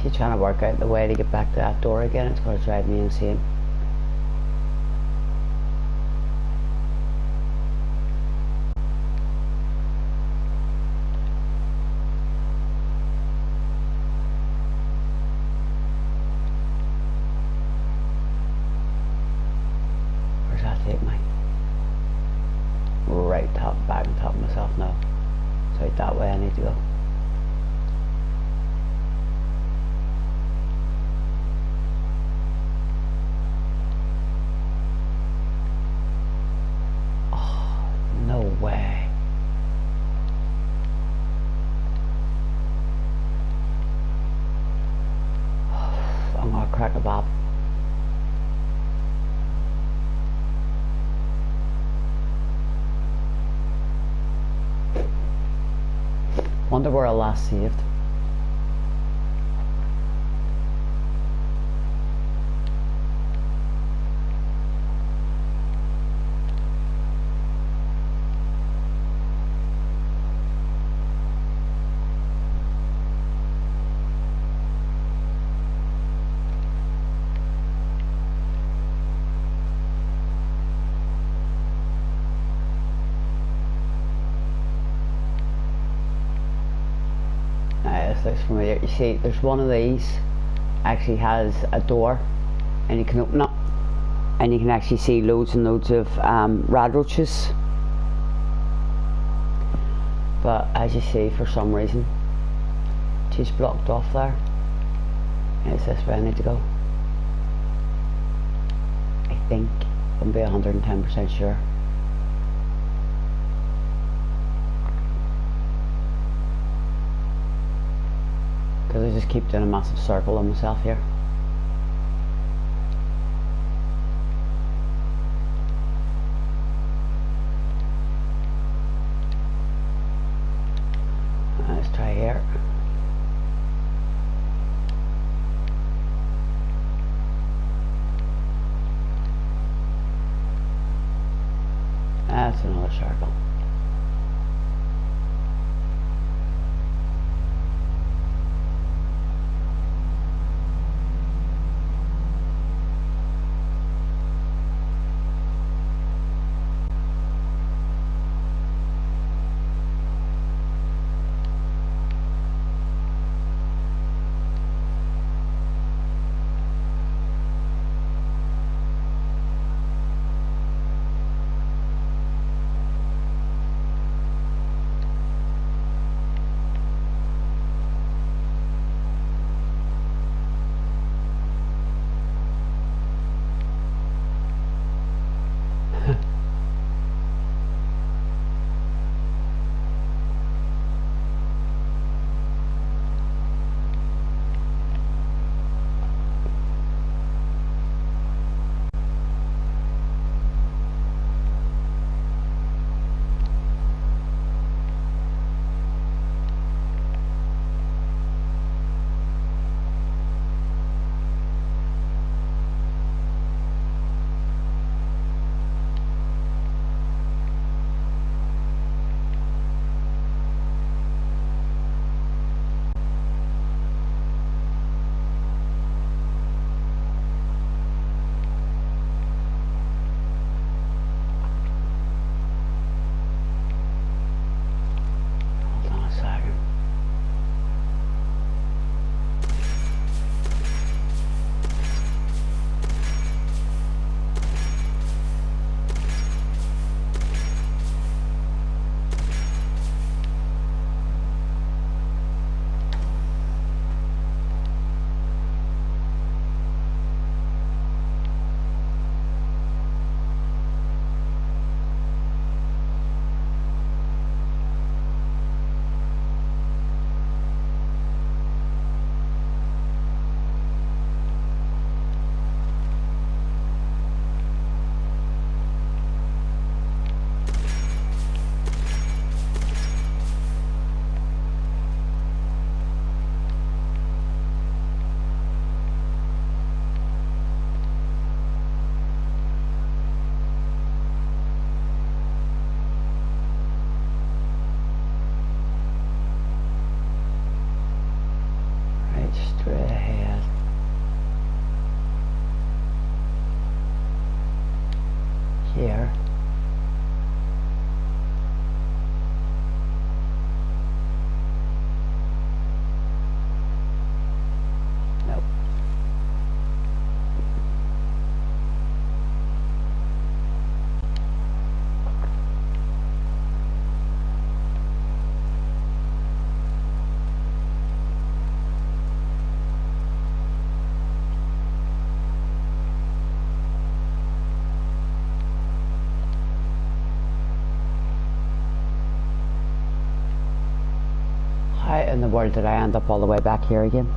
She's trying to work out the way to get back to that door again. It's going to drive me insane. Where's that take me? Right top, back on top of myself now. It's out that way I need to go. No way. I'm gonna crack a bop. Wonder where I last saved. This looks familiar. You see, there's one of these actually has a door, and you can open it, and you can actually see loads and loads of rad roaches. But as you see, for some reason, she's blocked off there. Is this where I need to go? I think. I'm be 110% sure. Because I just keep doing a massive circle on myself here. Let's try here. That's another circle. here. Nope. How in the world did I end up all the way back here again?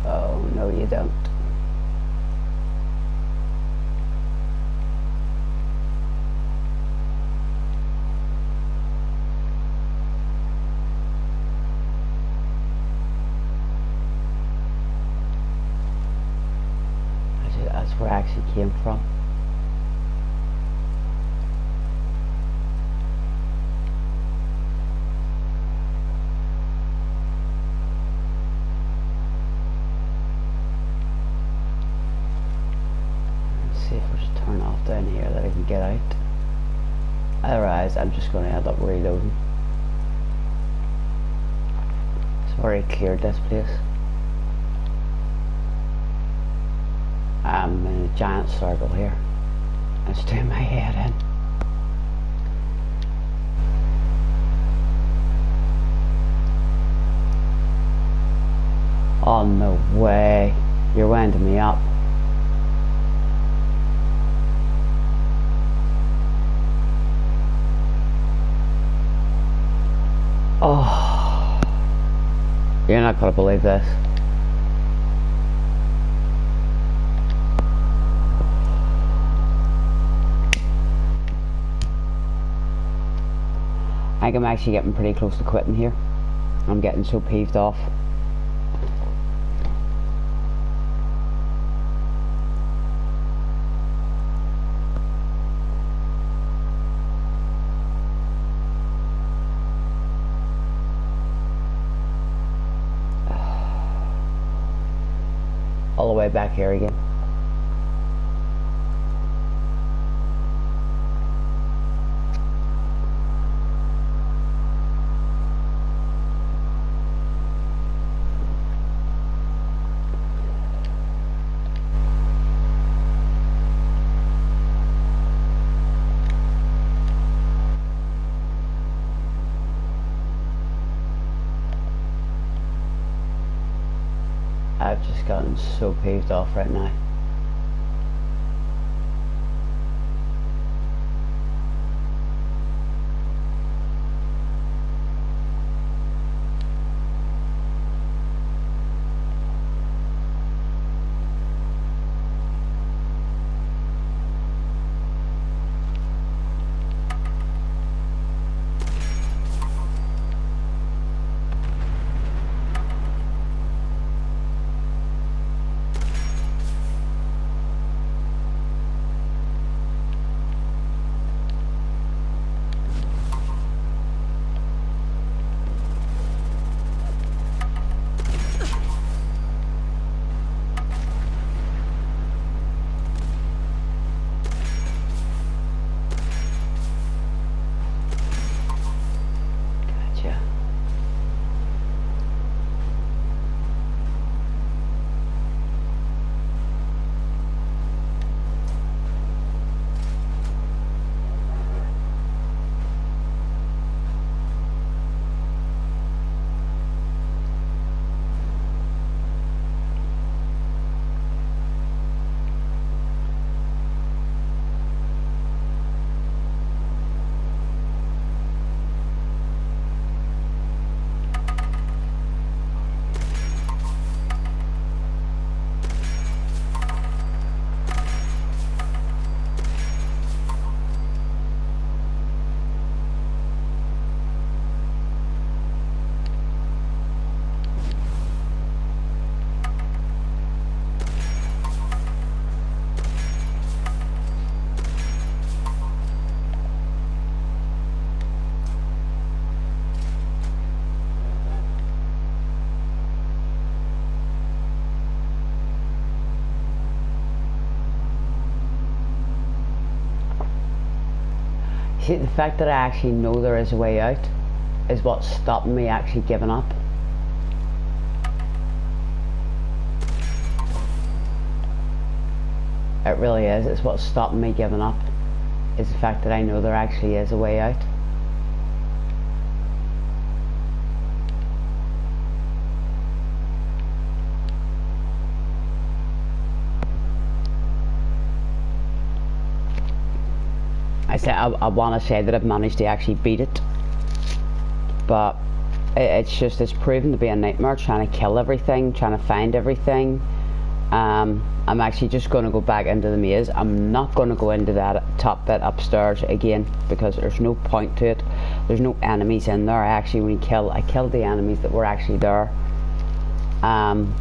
Oh, no you don't. That's where I actually came from. Let's see if there's a turn off down here that I can get out. Otherwise, I'm just going to end up reloading. It's already cleared this place. I'm in a giant circle here. It's doing my head in. Oh no way. You're winding me up. Oh. You're not gonna believe this. I think I'm actually getting pretty close to quitting here. I'm getting so peeved off. All the way back here again. I've just gotten so peeved off right now. See, the fact that I actually know there is a way out is what's stopping me actually giving up. It really is. It's what's stopping me giving up, is the fact that I know there actually is a way out. I want to say that I've managed to actually beat it, but it's proven to be a nightmare trying to kill everything, trying to find everything. I'm actually just going to go back into the maze. I'm not going to go into that top bit upstairs again because there's no point to it. There's no enemies in there. I killed the enemies that were actually there. And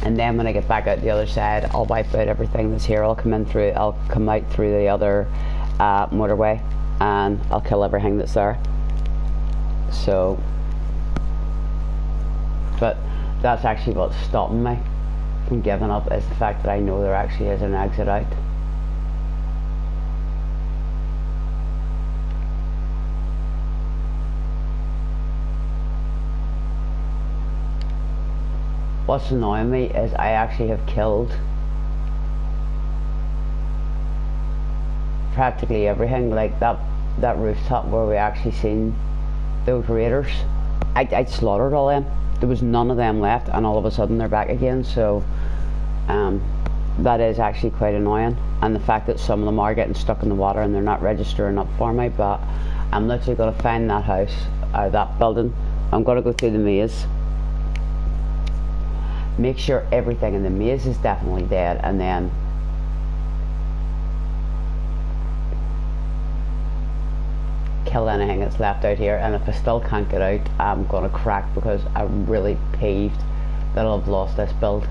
then when I get back out the other side, I'll wipe out everything that's here. I'll come out through the other motorway, and I'll kill everything that's there. So, but that's actually what's stopping me from giving up, is the fact that I know there actually is an exit out. What's annoying me is I actually have killed practically everything, like that rooftop where we actually seen those raiders. I slaughtered all them. There was none of them left, and all of a sudden they're back again. So that is actually quite annoying, and the fact that some of them are getting stuck in the water and they're not registering up for me. But I'm literally going to find that house, that building. I'm going to go through the maze, make sure everything in the maze is definitely dead, and then kill anything that's left out here. And if I still can't get out, I'm gonna crack, because I'm really peeved that I've lost this build.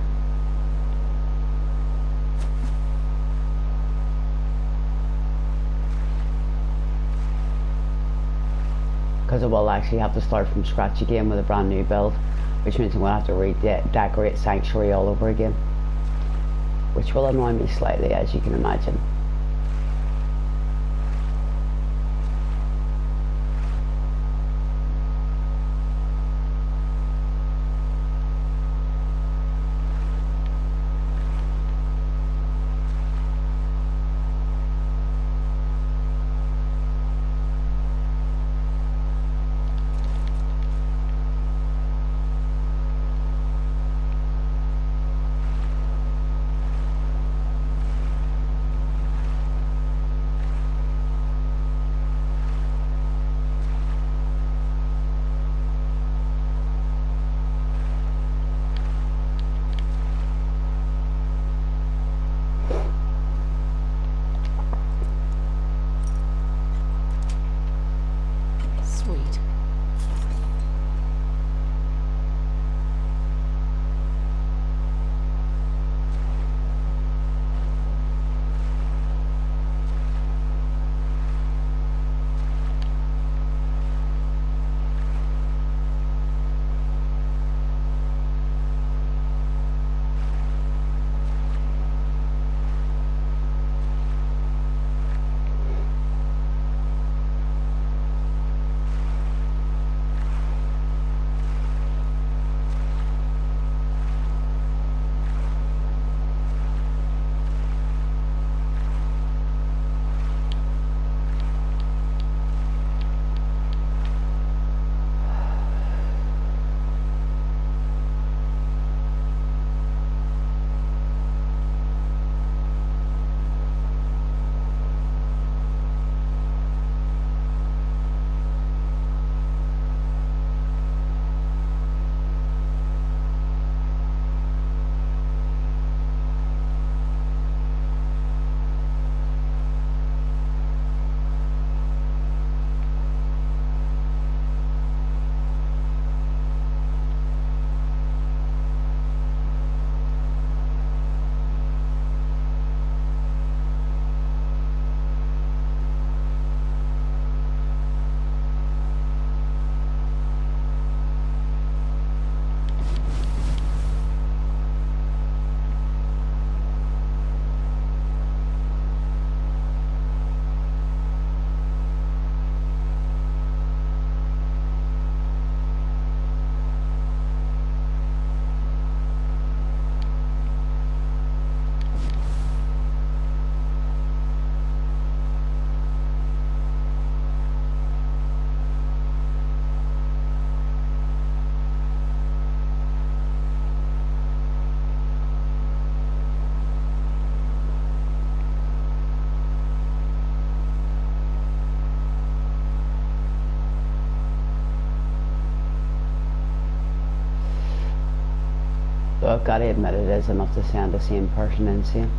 Because I will actually have to start from scratch again with a brand new build, which means I'm going to have to redecorate Sanctuary all over again, which will annoy me slightly, as you can imagine. Although I've got to admit it is enough to send the same person insane.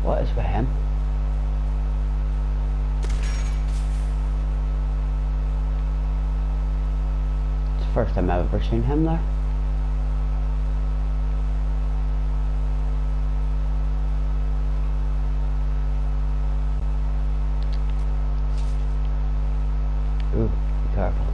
What is with him? It's the first time I've ever seen him there. Ooh, be careful.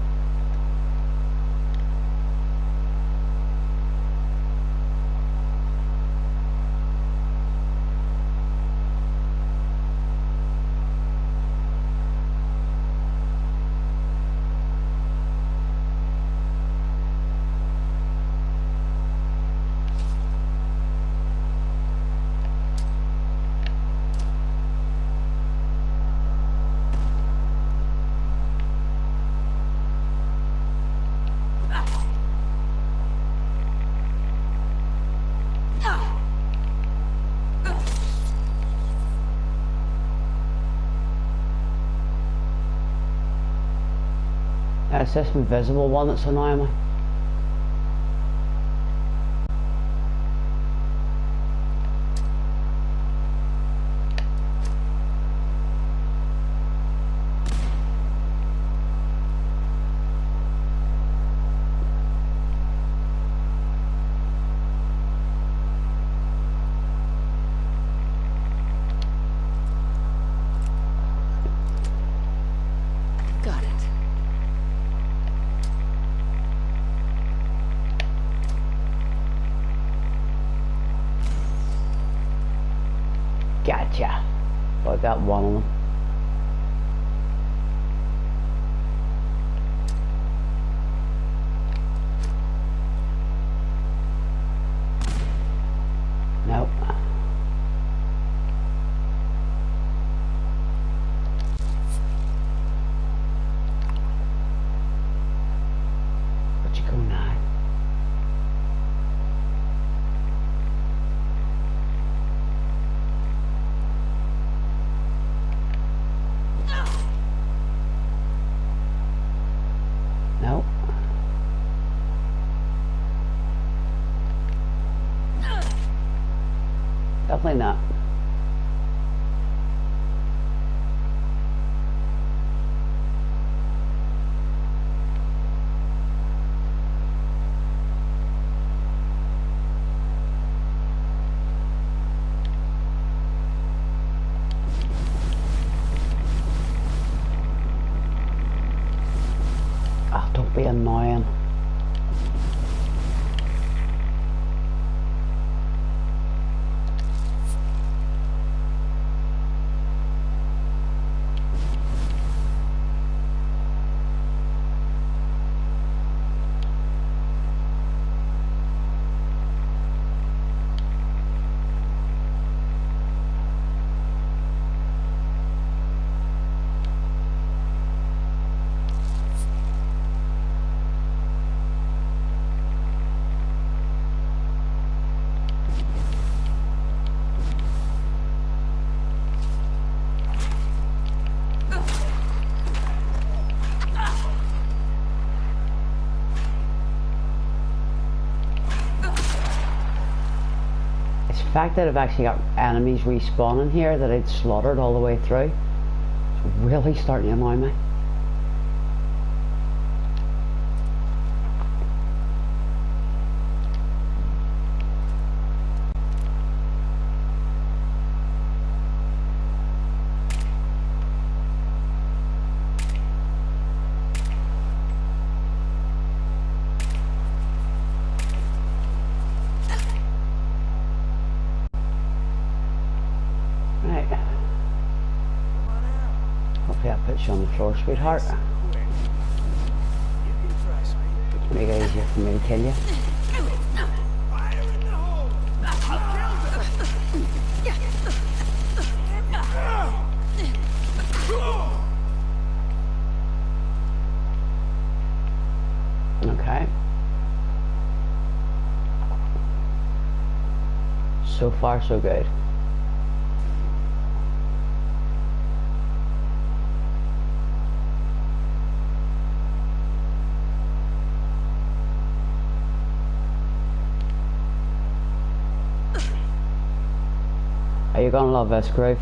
It's this invisible one that's annoying me. Got it. Gotcha. Well, I got one of them. Nope. Where'd you go now? Nope. Definitely not. Oh, don't be annoying. fact that I've actually got enemies respawning here that I'd slaughtered all the way through, it's really starting to annoy me. Hopefully that puts you on the floor, sweetheart. Make it easier for me to kill you. Okay. So far, so good. Are you gonna love this, Groove?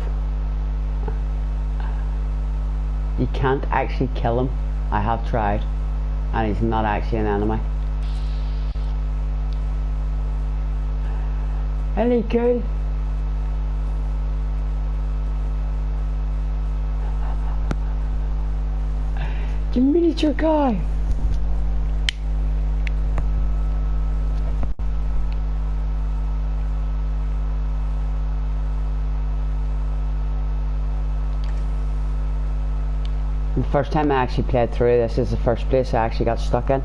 You can't actually kill him. I have tried, and he's not actually an enemy. Hello, cool. The miniature guy. The first time I actually played through, this is the first place I actually got stuck in.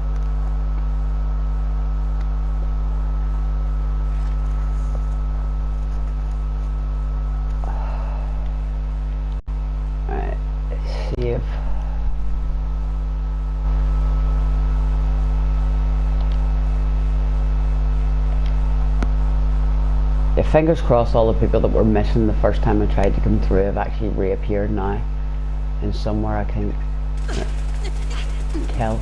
Alright, let's see if... Yeah, fingers crossed all the people that were missing the first time I tried to come through have actually reappeared now. And somewhere I can kill.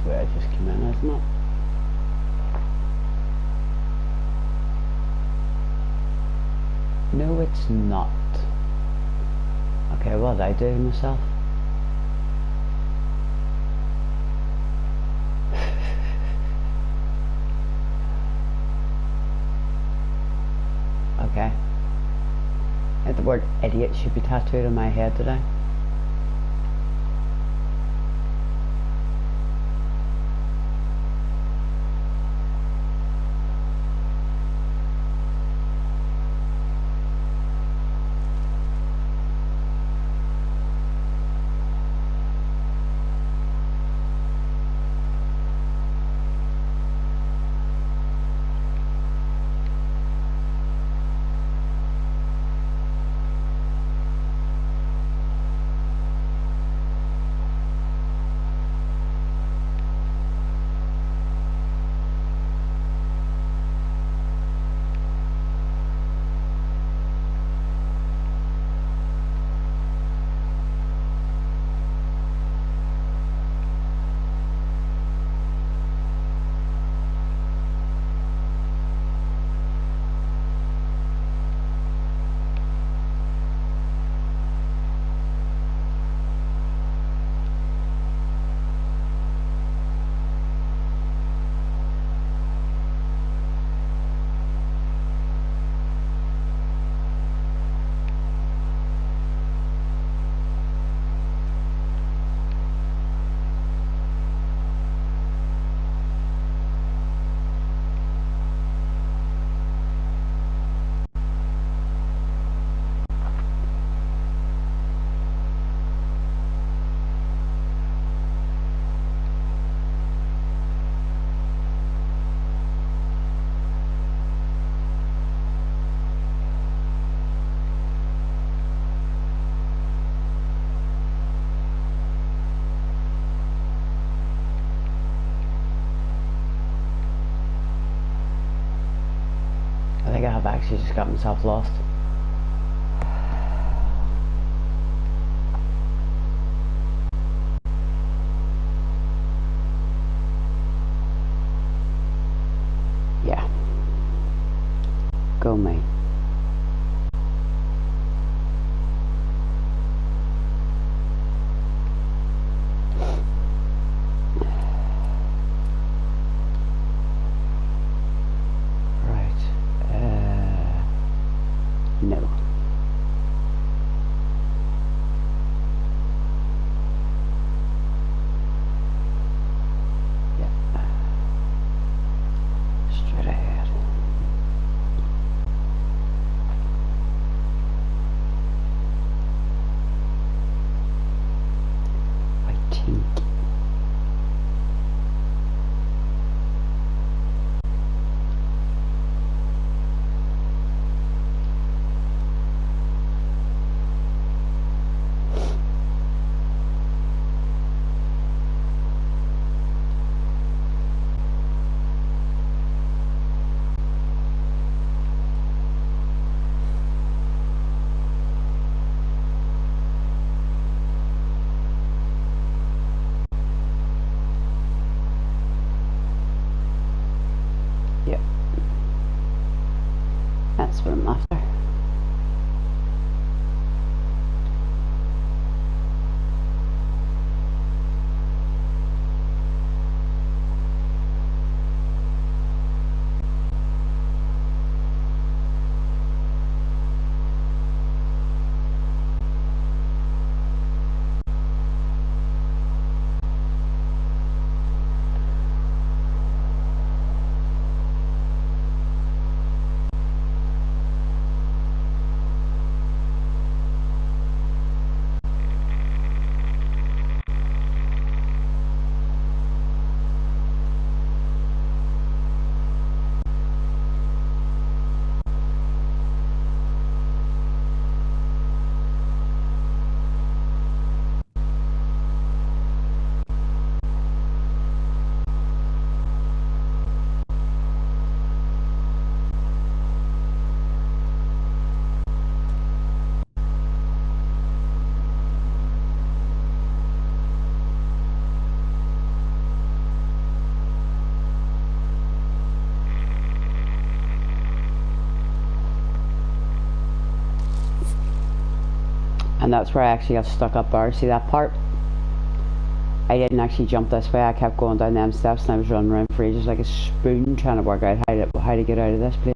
Where I just came in, isn't it? No, it's not. Okay, what did I do to myself? Okay. the word idiot should be tattooed on my head today. I think I have actually just got myself lost. Yeah. Go me. No. Yeah. Straight ahead. I think. Yep. That's what I'm after. And that's where I actually got stuck up there. See that part? I didn't actually jump this way. I kept going down them steps and I was running around for ages like a spoon trying to work out how to get out of this place.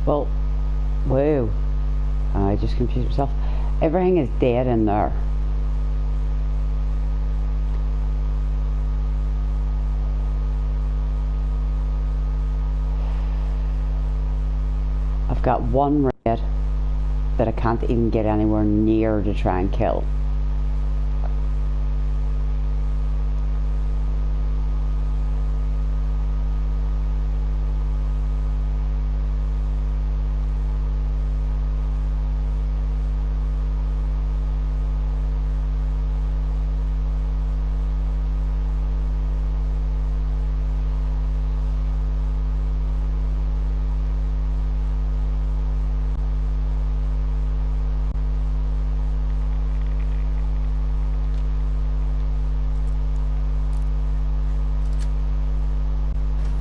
Well, whoa. I just confused myself. Everything is dead in there. I've got one red that I can't even get anywhere near to try and kill.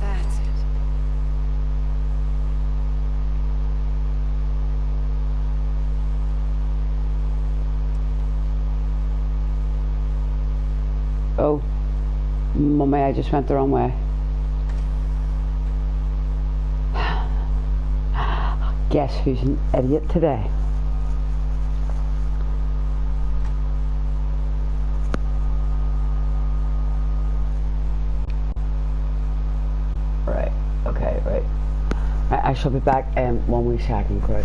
That's it. Oh, mummy, I just went the wrong way. Guess who's an idiot today? Right, okay, right. I shall be back in 1 wee second, quick.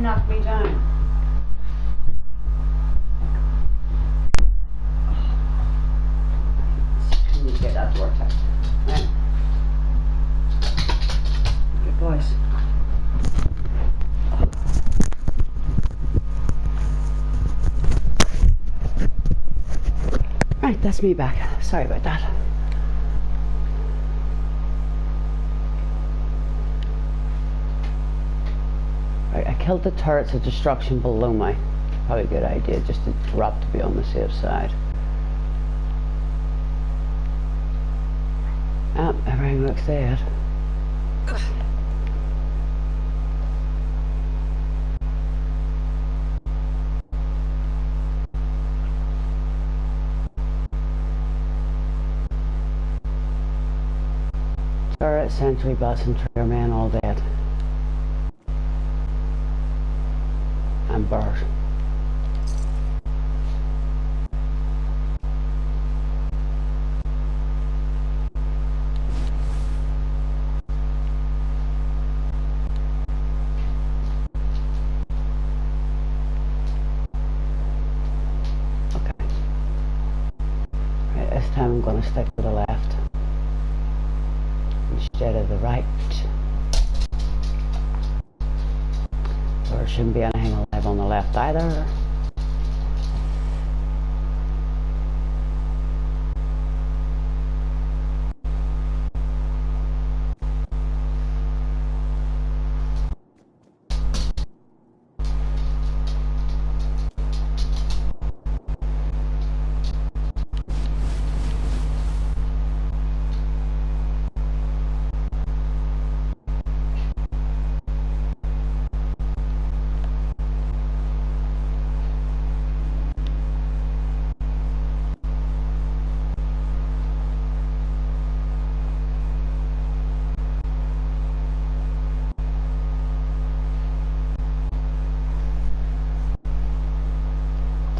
Knock me down. Can you get that door tight? Right. Good boys. Right, that's me back. Sorry about that. Right, I killed the turrets of destruction below me. Probably a good idea just to drop to be on the safe side. Everything looks dead. Turret, sentry, bus and trigger man all dead. And Bert. Okay. Right, this time I'm going to stick to the left instead of the right. There shouldn't be anything alive on the left either.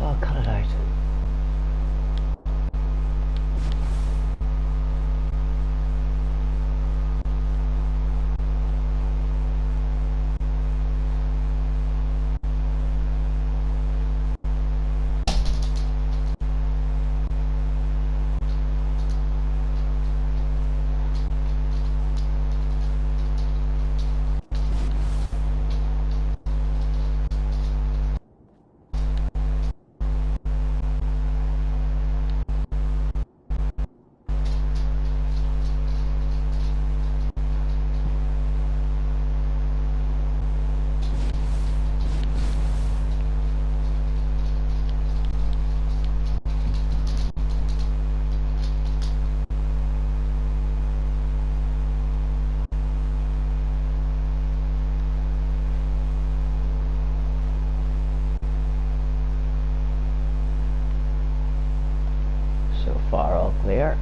I'll cut it out. So far all clear.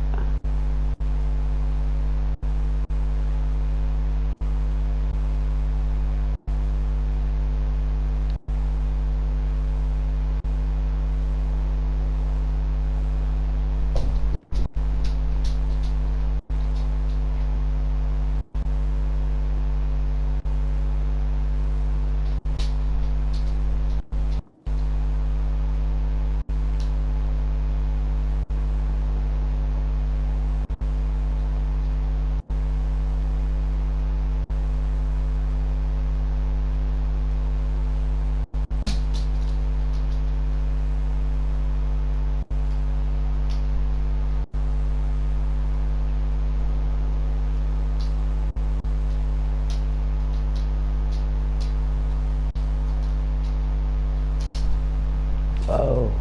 Oh.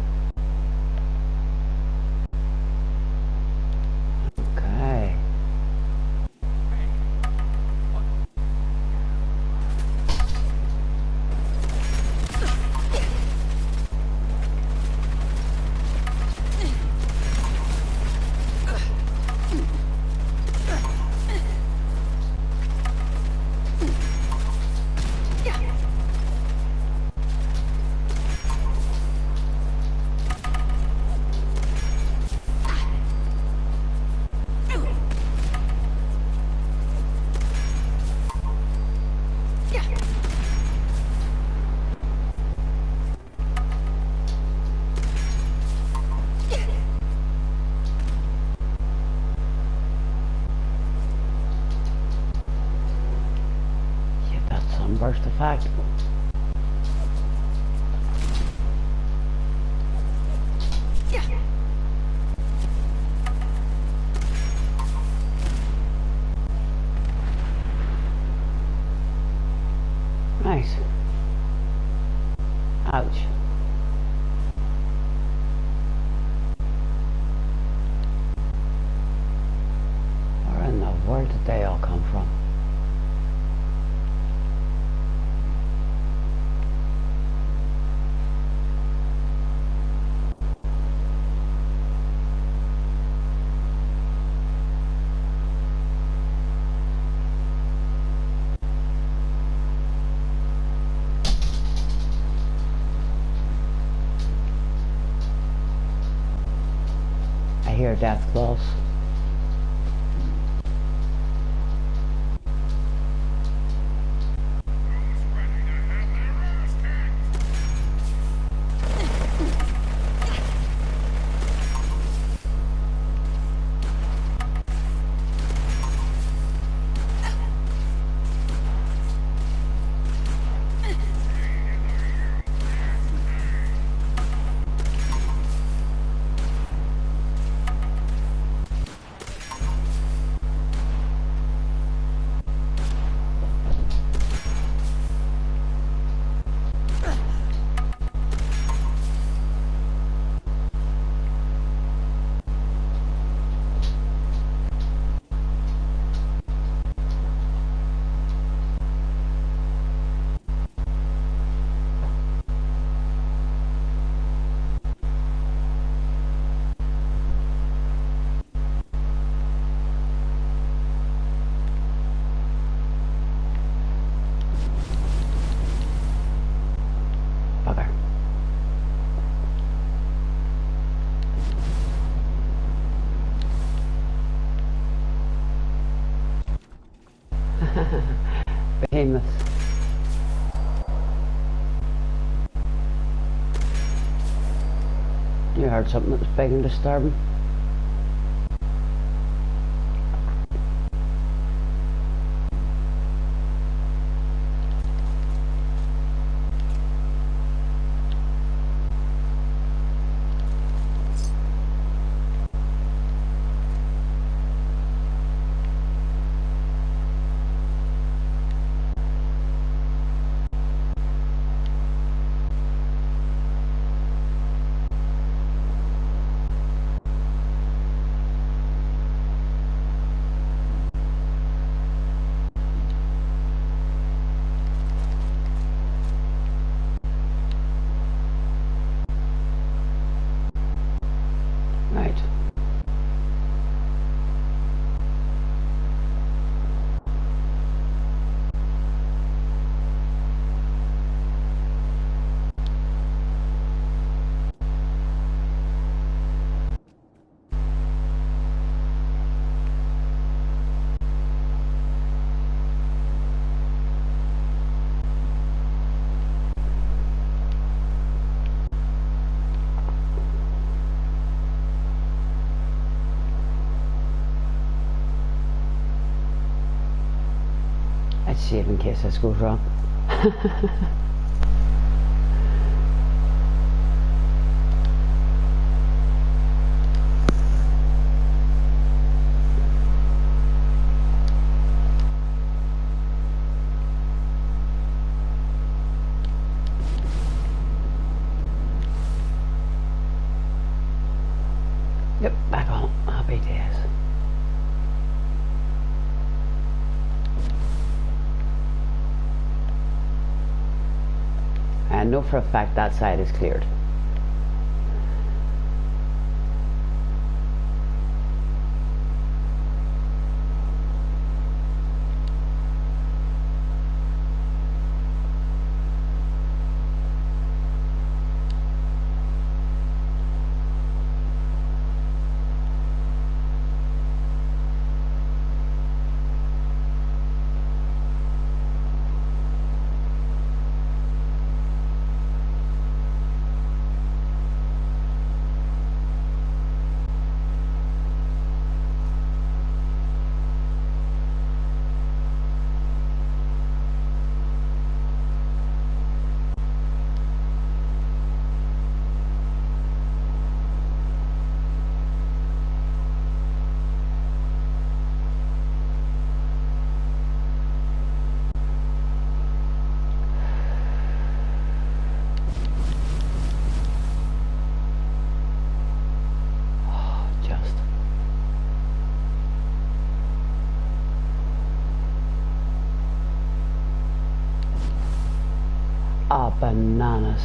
Okay. Burst effect. Nice. Ouch. Where in the world did they all come from? hear death claws. Bugger. Behemoth. You heard something that was big and disturbing. Right. I'd save in case this goes wrong. Yep, back on. Happy days. I know for a fact that side is cleared. Oh, bananas.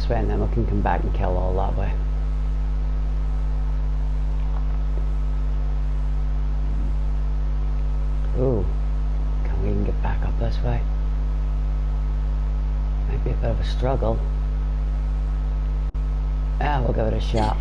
this way, and then we can come back and kill all that way. Ooh, can we even get back up this way? Might be a bit of a struggle. Ah, we'll give it a shot.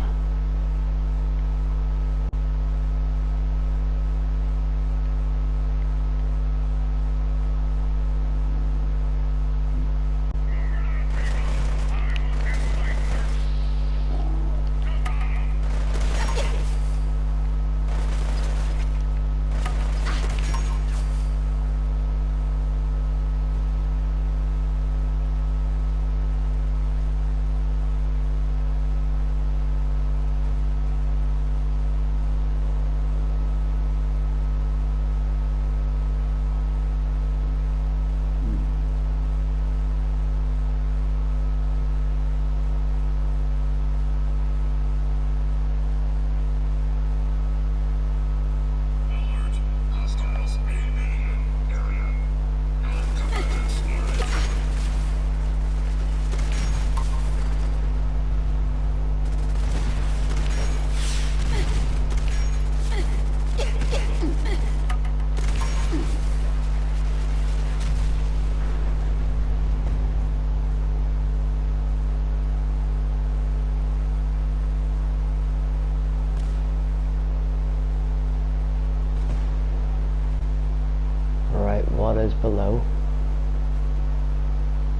What is below?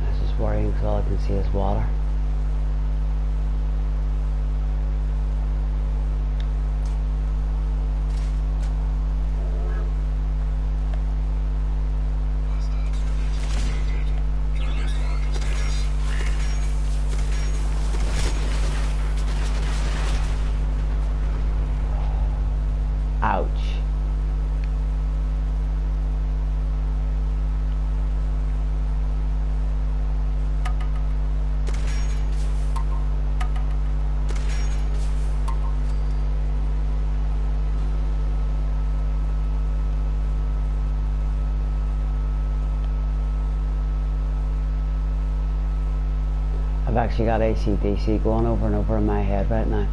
This is worrying because all I can see is water. Ouch. I've actually got AC/DC going over and over in my head right now.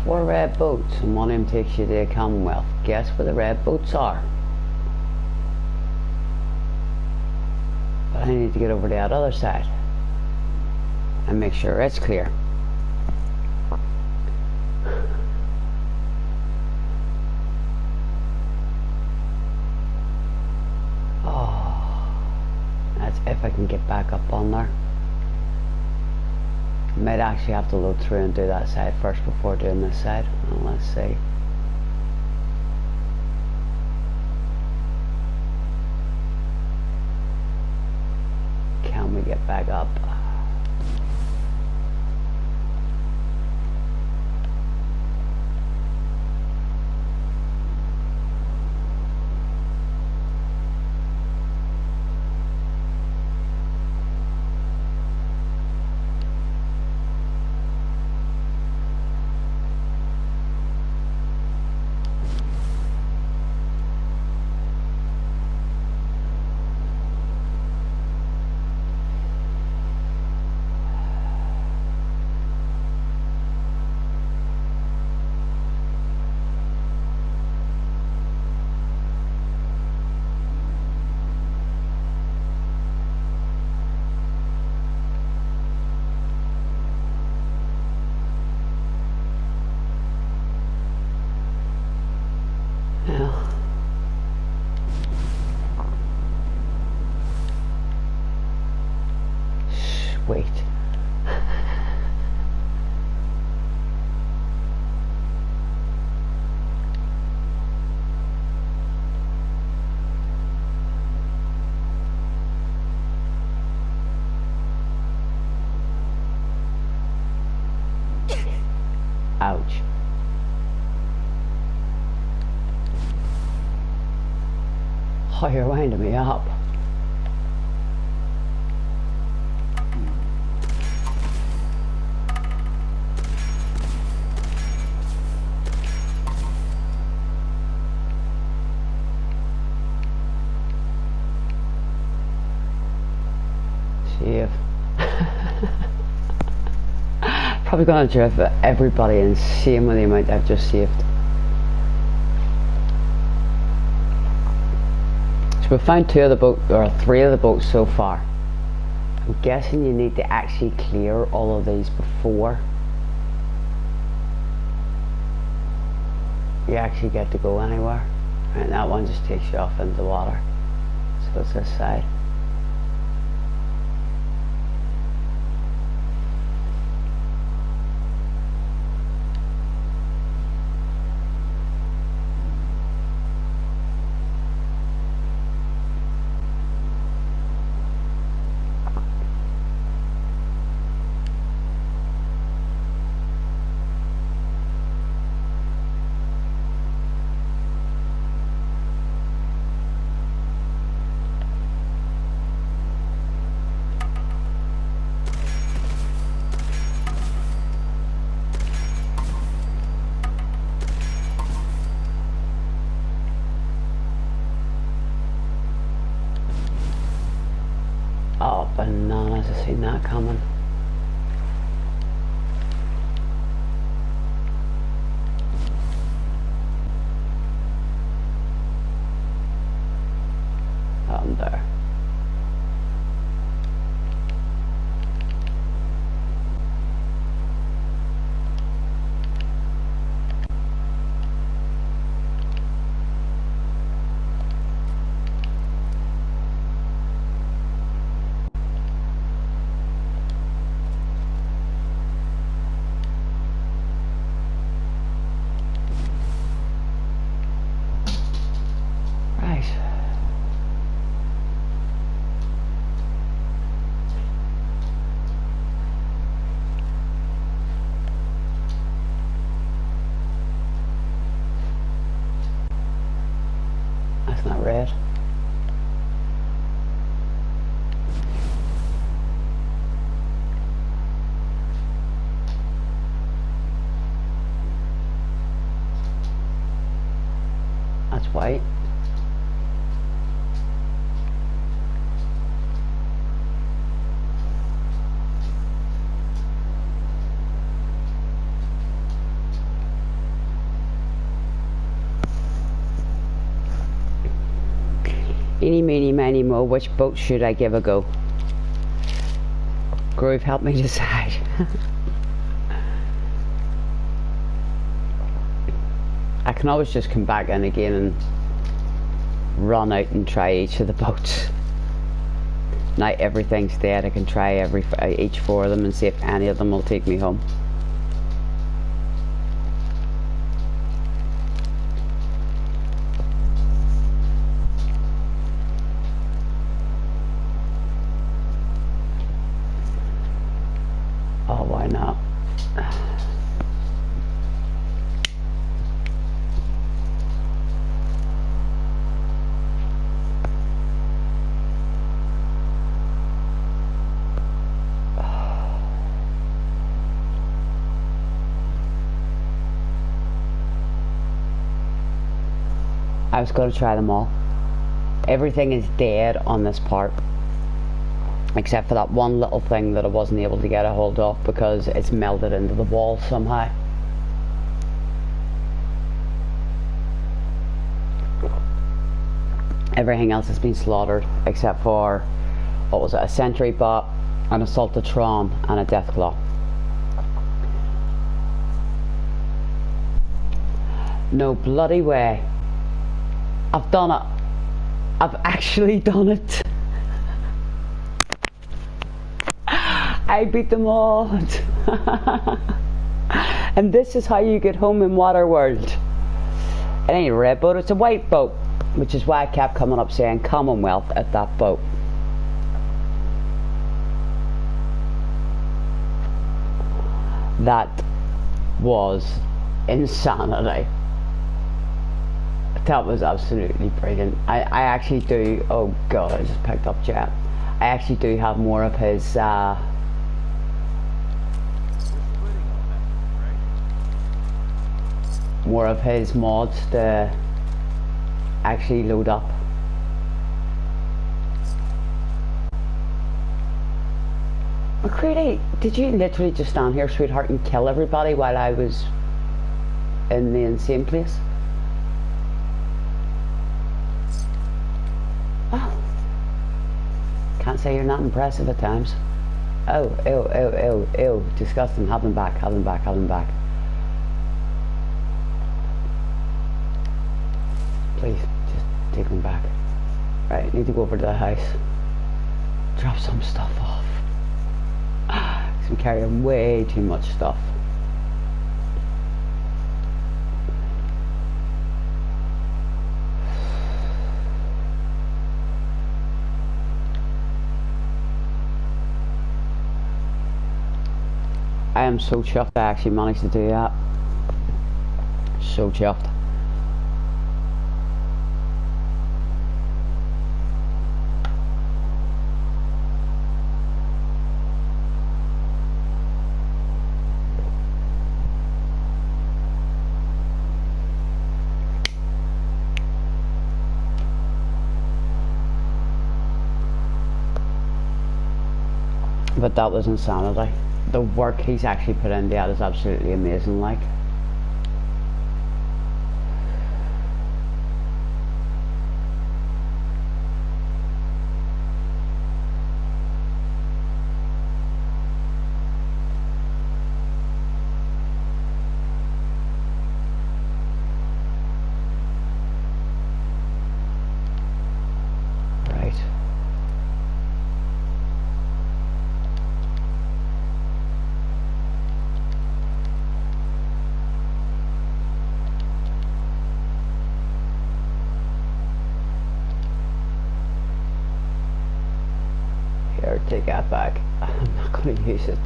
Four red boats, and one of them takes you to the Commonwealth. Guess where the red boats are? But I need to get over to that other side and make sure it's clear. Oh, that's if I can get back up on there. I might actually have to load through and do that side first before doing this side. Well, let's see. Can we get back up? Oh, you're winding me up. Save. Probably gonna drive everybody insane with the amount I've just saved. So we found 2 of the boats, or 3 of the boats so far. I'm guessing you need to actually clear all of these before you actually get to go anywhere. Right, that one just takes you off into the water. So it's this side. Oh, bananas, I seen that coming. I'm there. Right. That's not red. That's white. Eeny, meeny, miny, mo, which boat should I give a go? Groove, help me decide. I can always just come back in again and run out and try each of the boats. Now everything's dead, I can try each 4 of them and see if any of them will take me home. Oh, why not? I was going to try them all. Everything is dead on this part, except for that one little thing that I wasn't able to get a hold of because it's melted into the wall somehow. Everything else has been slaughtered except for, what was it, a sentry bot, an assaultatron and a deathclaw. No bloody way. I've done it. I've actually done it. I beat them all. And this is how you get home in Waterworld. It ain't a red boat, it's a white boat, which is why I kept coming up saying Commonwealth at that boat. That was insanity. That was absolutely brilliant. I actually do, oh god, I just picked up Jet. I actually do have more of his mods to actually load up. McCready, did you literally just stand here, sweetheart, and kill everybody while I was in the insane place? Oh. Can't say you're not impressive at times. Oh, ew, ew, ew, ew. Disgusting. Have them back, have them back, have them back. Please, just take them back. Right, need to go over to the house. Drop some stuff off. I'm carrying way too much stuff. I am so chuffed I actually managed to do that. So chuffed. But that was insanity. The work he's actually put into that is absolutely amazing, like. Take that back. I'm not going to use it.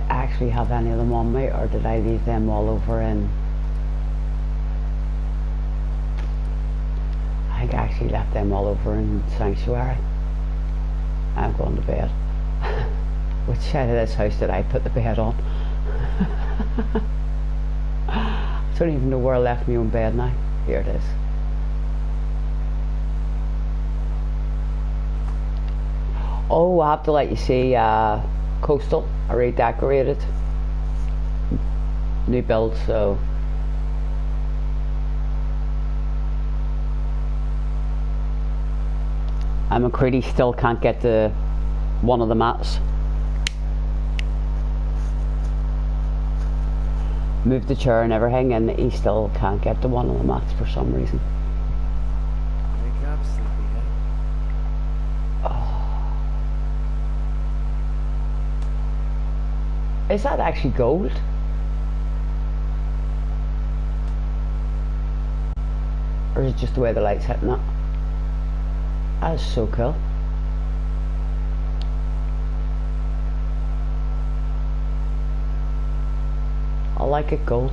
Actually have any of them on me, or did I leave them all over in? I think I actually left them all over in Sanctuary. I'm going to bed. Which side of this house did I put the bed on? I don't even know where I left my own bed now. Here it is. Oh, I have to let you see Coastal. I redecorated. New build, so McCready still can't get to one of the mats. Moved the chair and everything, and he still can't get to one of the mats for some reason. Wake up, sleepyhead. Oh. Is that actually gold? Or is it just the way the light's hitting it? That is so cool. I like it gold.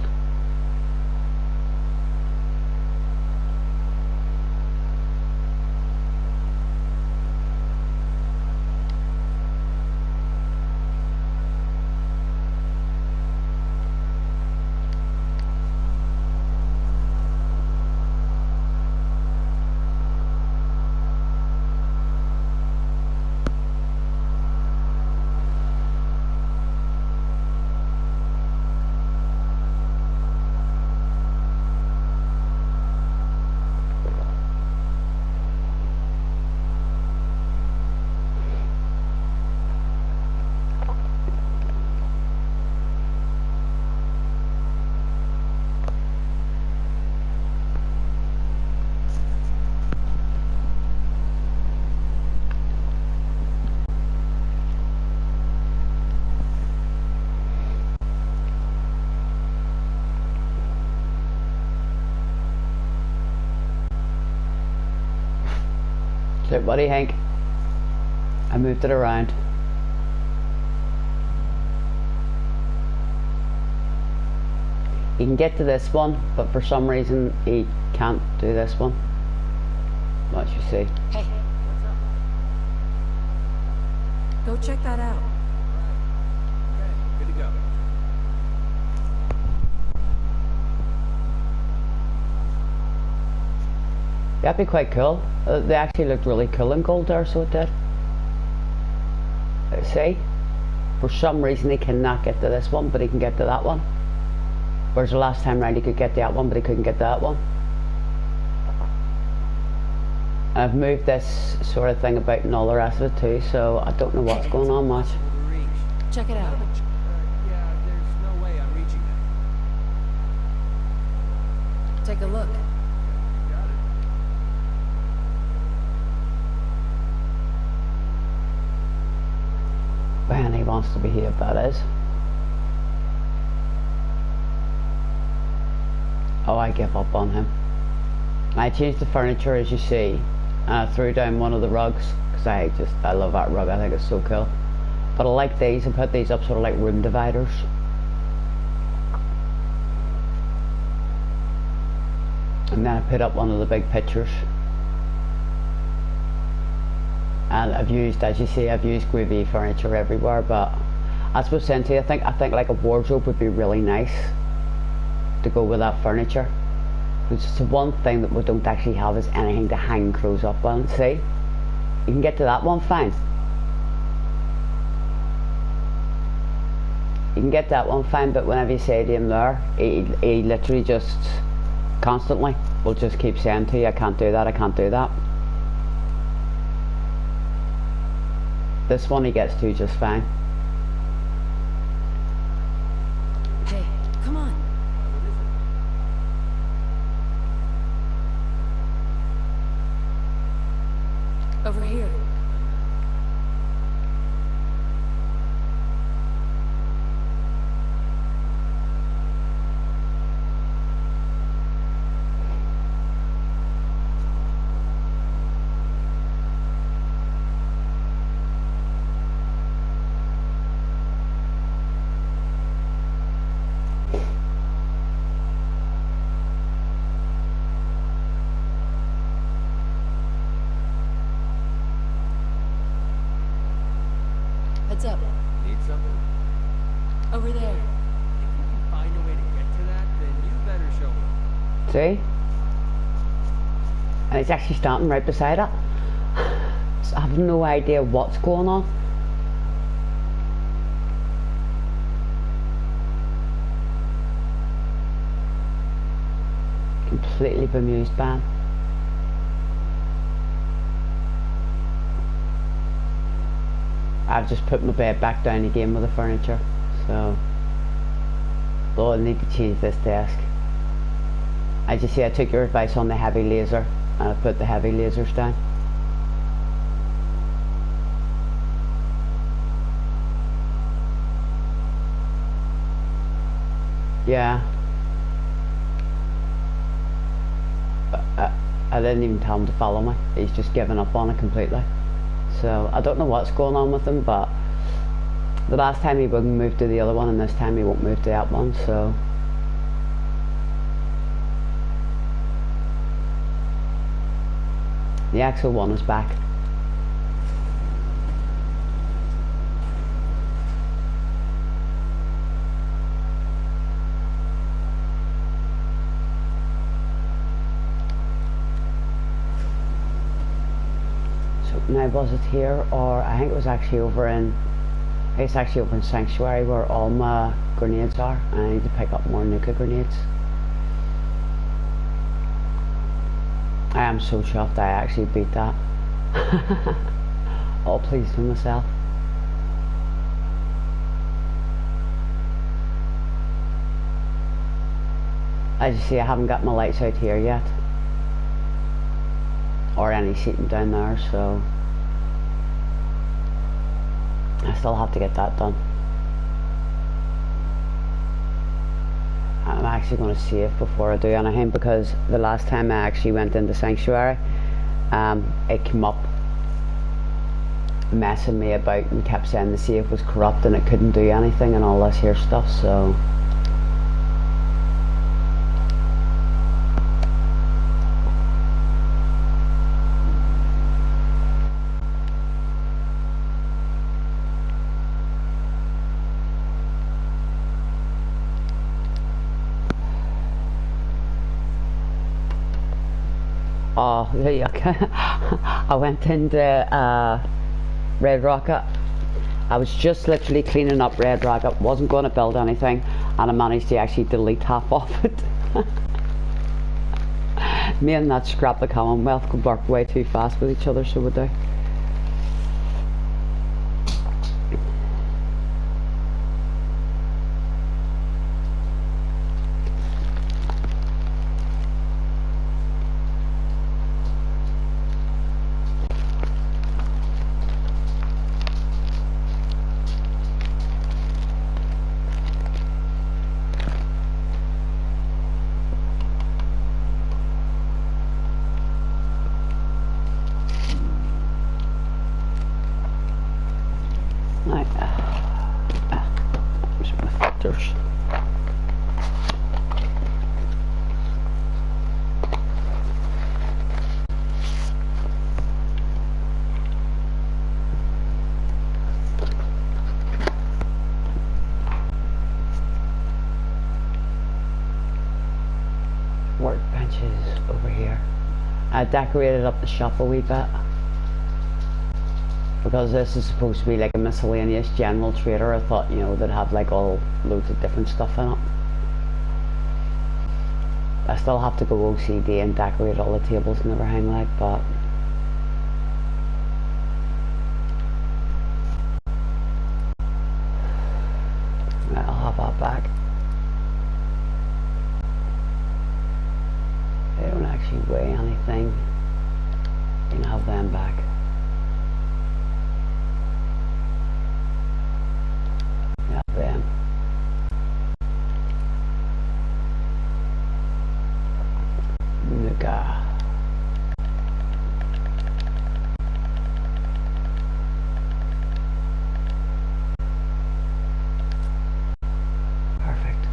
So what do you think? I moved it around. You can get to this one, but for some reason you can't do this one. What you see. Hey, go check that out. Okay, good to go. That'd be quite cool. They actually looked really cool in gold there, so it did. See? For some reason he cannot get to this one, but he can get to that one. Whereas the last time round he could get to that one, but he couldn't get to that one. And I've moved this sort of thing about and all the rest of it too, so I don't know what's going on much. Impossible to reach. Check it out. Yeah, there's no way I'm reaching that. Take a look. Got it. Man, he wants to behave, that is. Oh, I give up on him. I changed the furniture, as you see, and I threw down one of the rugs because I love that rug. I think it's so cool. But I like these. I put these up sort of like room dividers. And then I put up one of the big pictures. And I've used, as you see, I've used groovy furniture everywhere. But as I was saying to you, I think like a wardrobe would be really nice to go with that furniture. It's just the one thing that we don't actually have is anything to hang clothes up on. See, you can get to that one fine. You can get that one fine, but whenever you say to him there, he literally just constantly will just keep saying to you, I can't do that, I can't do that. This one he gets to just fine. Hey, come on. Over here. Heads up. Need something? Over there. If you can find a way to get to that, then you better show me. See? And it's actually standing right beside it. So I have no idea what's going on. Completely bemused, man. I've just put my bed back down again with the furniture, so Lord, I need to change this desk. As you see, I took your advice on the heavy laser and I put the heavy lasers down. Yeah. I didn't even tell him to follow me. He's just given up on it completely. So I don't know what's going on with him, but the last time he wouldn't move to the other one and this time he won't move to that one, so the actual one is back. Now was it here, or I think it was actually over in, it's actually over in Sanctuary where all my grenades are. I need to pick up more nuka grenades. I am so chuffed I actually beat that. All pleased with myself. As you see, I haven't got my lights out here yet, or any seating down there, so I still have to get that done. I'm actually going to save before I do anything, because the last time I actually went into Sanctuary, it came up messing me about and kept saying the safe was corrupt and it couldn't do anything and all this here stuff, so oh, I went into Red Rocket. I was just literally cleaning up Red Rocket, wasn't going to build anything, and I managed to actually delete half of it. Me and that scrap the Commonwealth could work way too fast with each other, so we do. Right. There's my filters. Workbenches over here. I decorated up the shop a wee bit, because this is supposed to be like a miscellaneous general trader. I thought, you know, they'd have like all loads of different stuff in it. I still have to go OCD and decorate all the tables and everything like, but right, I'll have that back. They don't actually weigh anything. You can have them back. Them. Nuka. Perfect.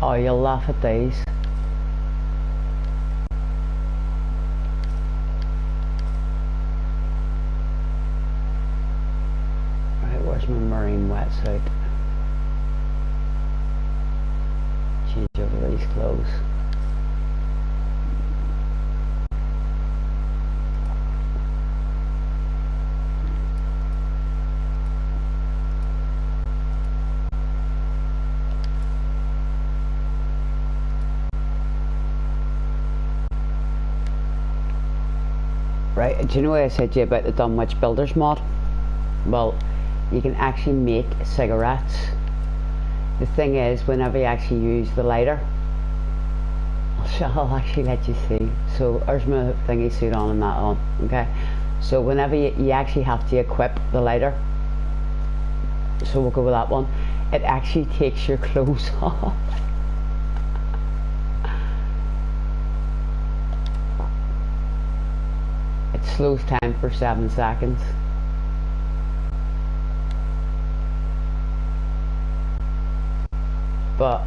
Oh, you'll laugh at these. Right, where's my marine wetsuit? Change over these clothes. Right, do you know what I said to you about the Dunwich Builders mod? Well, you can actually make cigarettes. The thing is, whenever you actually use the lighter, I'll actually let you see. So there's my thingy suit on and that on, okay? So whenever you actually have to equip the lighter, so we'll go with that one, it actually takes your clothes off. It slows time for 7 seconds. But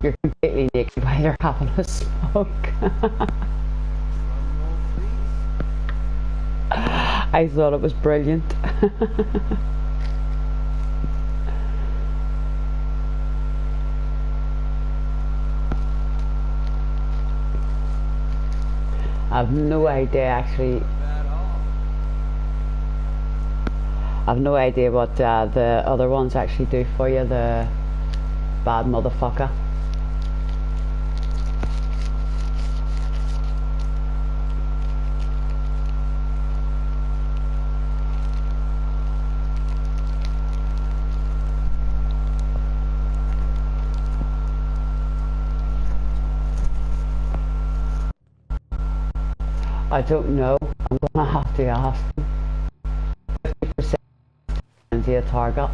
you're completely naked while you're having a smoke. I thought it was brilliant. I've no idea actually. I've no idea what the other ones actually do for you, the bad motherfucker. I don't know. I'm gonna have to ask them. 50% into a target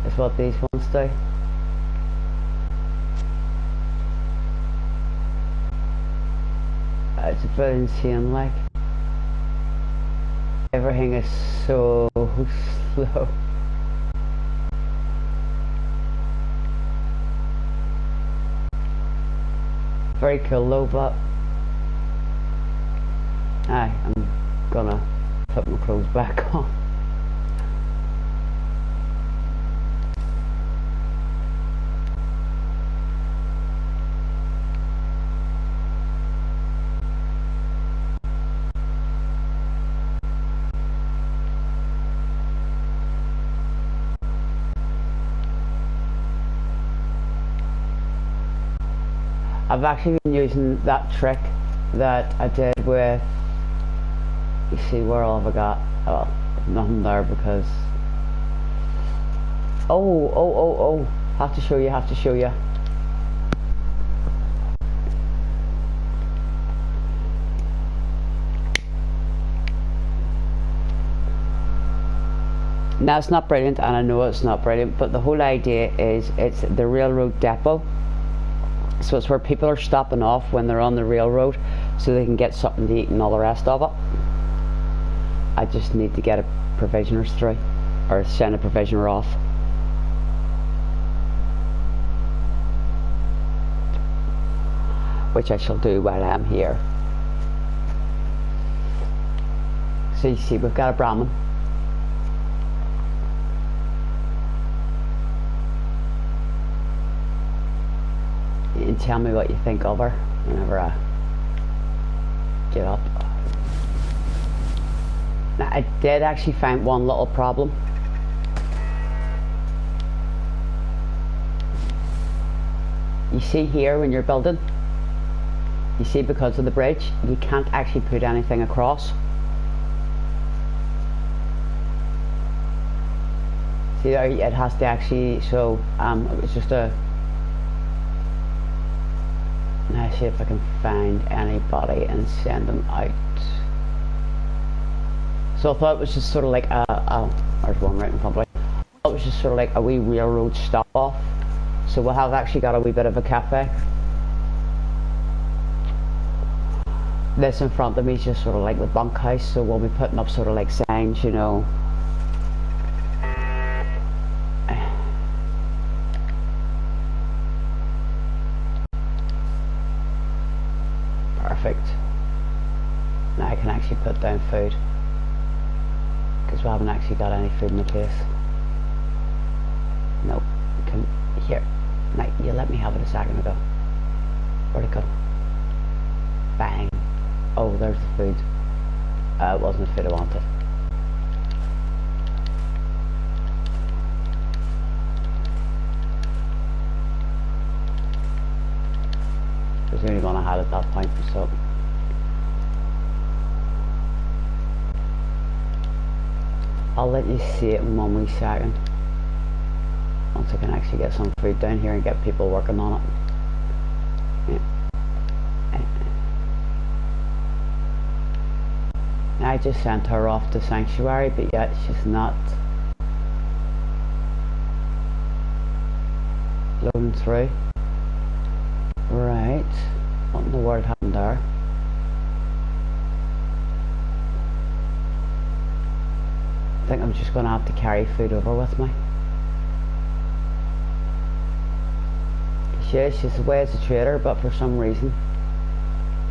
is what these ones do. It's a bit insane, like. Everything is so slow. Very cool though, but I'm gonna put my clothes back on. I've actually been using that trick that I did with, you see, where all have I got? Oh, nothing there because, oh, have to show you. Now it's not brilliant, and I know it's not brilliant, but the whole idea is it's the railroad depot. So it's where people are stopping off when they're on the railroad so they can get something to eat and all the rest of it. I just need to get a provisioners through, or send a provisioner off. Which I shall do while I'm here. So you see, we've got a Brahmin. And tell me what you think of her whenever I get up. Now, I did actually find one little problem. You see here when you're building, you see because of the bridge, you can't actually put anything across. See there, it has to actually, so it was just a, now see if I can find anybody and send them out. So I thought it was just sort of like there's one right in front of me. I thought it was just sort of like a wee railroad stop off. So we'll have actually got a wee bit of a cafe. This in front of me is just sort of like the bunkhouse, so we'll be putting up sort of like signs, you know. Perfect. Now I can actually put down food, because we haven't actually got any food in the place. Nope. Come here. Now you let me have it a second ago. Where'd it go? Bang. Oh, there's the food. It wasn't the food I wanted. I was the only one I had at that point, so. I'll let you see it in 1 wee second. Once I can actually get some food down here and get people working on it. Yeah. I just sent her off to Sanctuary, but yet she's not loading through. Right, what in the world happened there? I think I'm just going to have to carry food over with me. She's away as a trader, but for some reason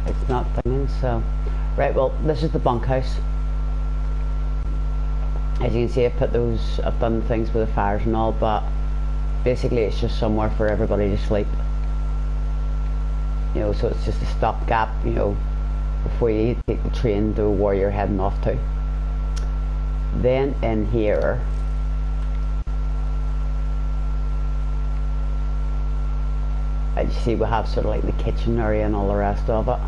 it's not thinking, so. Right, well, this is the bunkhouse. As you can see, I've done things with the fires and all, but basically it's just somewhere for everybody to sleep. You know, so it's just a stopgap, you know, before you take the train to where you're heading off to. Then in here, as you see, we have sort of like the kitchen area and all the rest of it.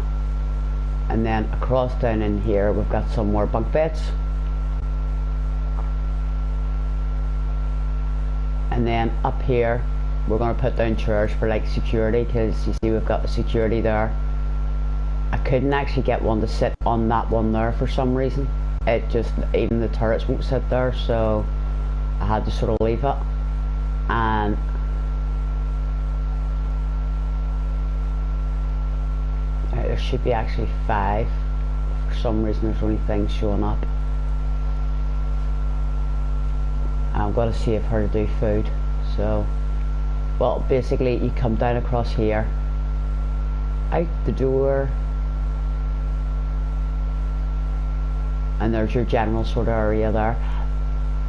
And then across down in here, we've got some more bunk beds. And then up here, we're going to put down chairs for like security, because you see we've got the security there. I couldn't actually get one to sit on that one there for some reason. It just, even the turrets won't sit there, so I had to sort of leave it. And there should be actually 5. For some reason there's only things showing up. I'm going to save her to do food. So, well, basically you come down across here, out the door, and there's your general sort of area there.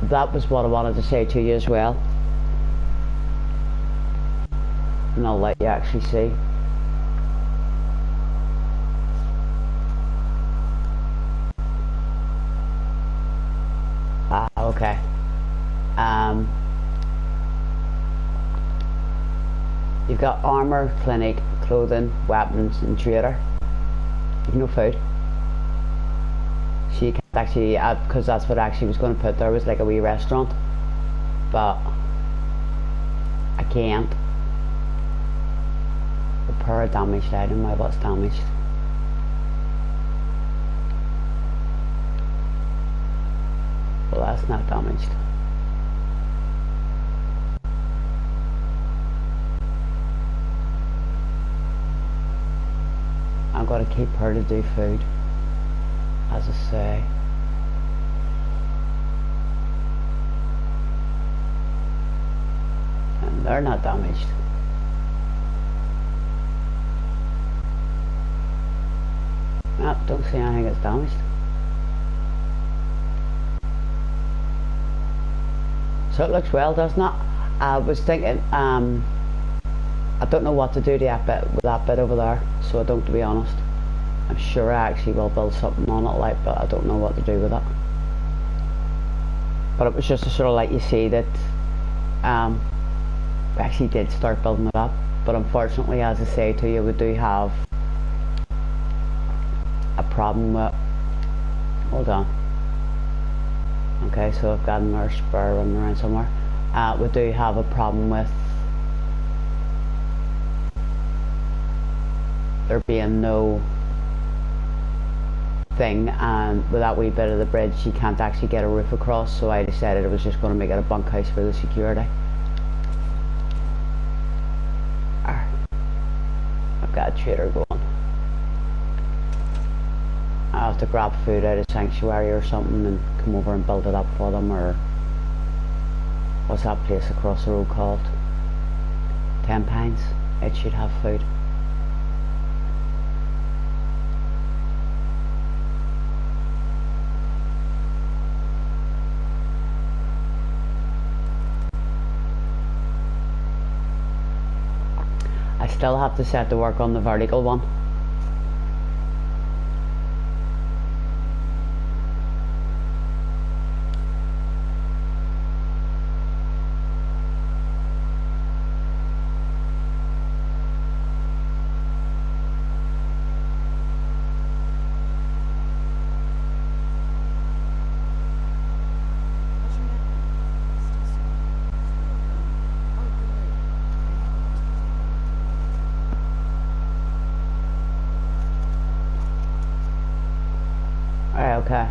That was what I wanted to say to you as well, and I'll let you actually see. Okay. You've got armor, clinic, clothing, weapons, and trader. You've no food. So you can't actually, because that's what I actually was going to put there, was like a wee restaurant. But I can't. Repair a damaged item. Why, what's damaged? Well, that's not damaged. I'm going to keep her to do food, as I say. And they're not damaged. No, don't see anything that's damaged. So it looks well, doesn't it? I was thinking, I don't know what to do to that bit, with that bit over there, so I don't, to be honest. I'm sure I actually will build something on it, like, but I don't know what to do with it. But it was just to sort of let you see that I actually did start building it up. But unfortunately, as I say to you, we do have a problem with, hold on. Okay, so I've got another spur running around somewhere. We do have a problem with there being no thing, and with that wee bit of the bridge you can't actually get a roof across, so I decided I was just going to make it a bunkhouse for the security. I've got a trader going. I'll have to grab food out of Sanctuary or something and come over and build it up for them, or what's that place across the road called? 10 Pines. It should have food. I still have to set to work on the vertical one. Okay.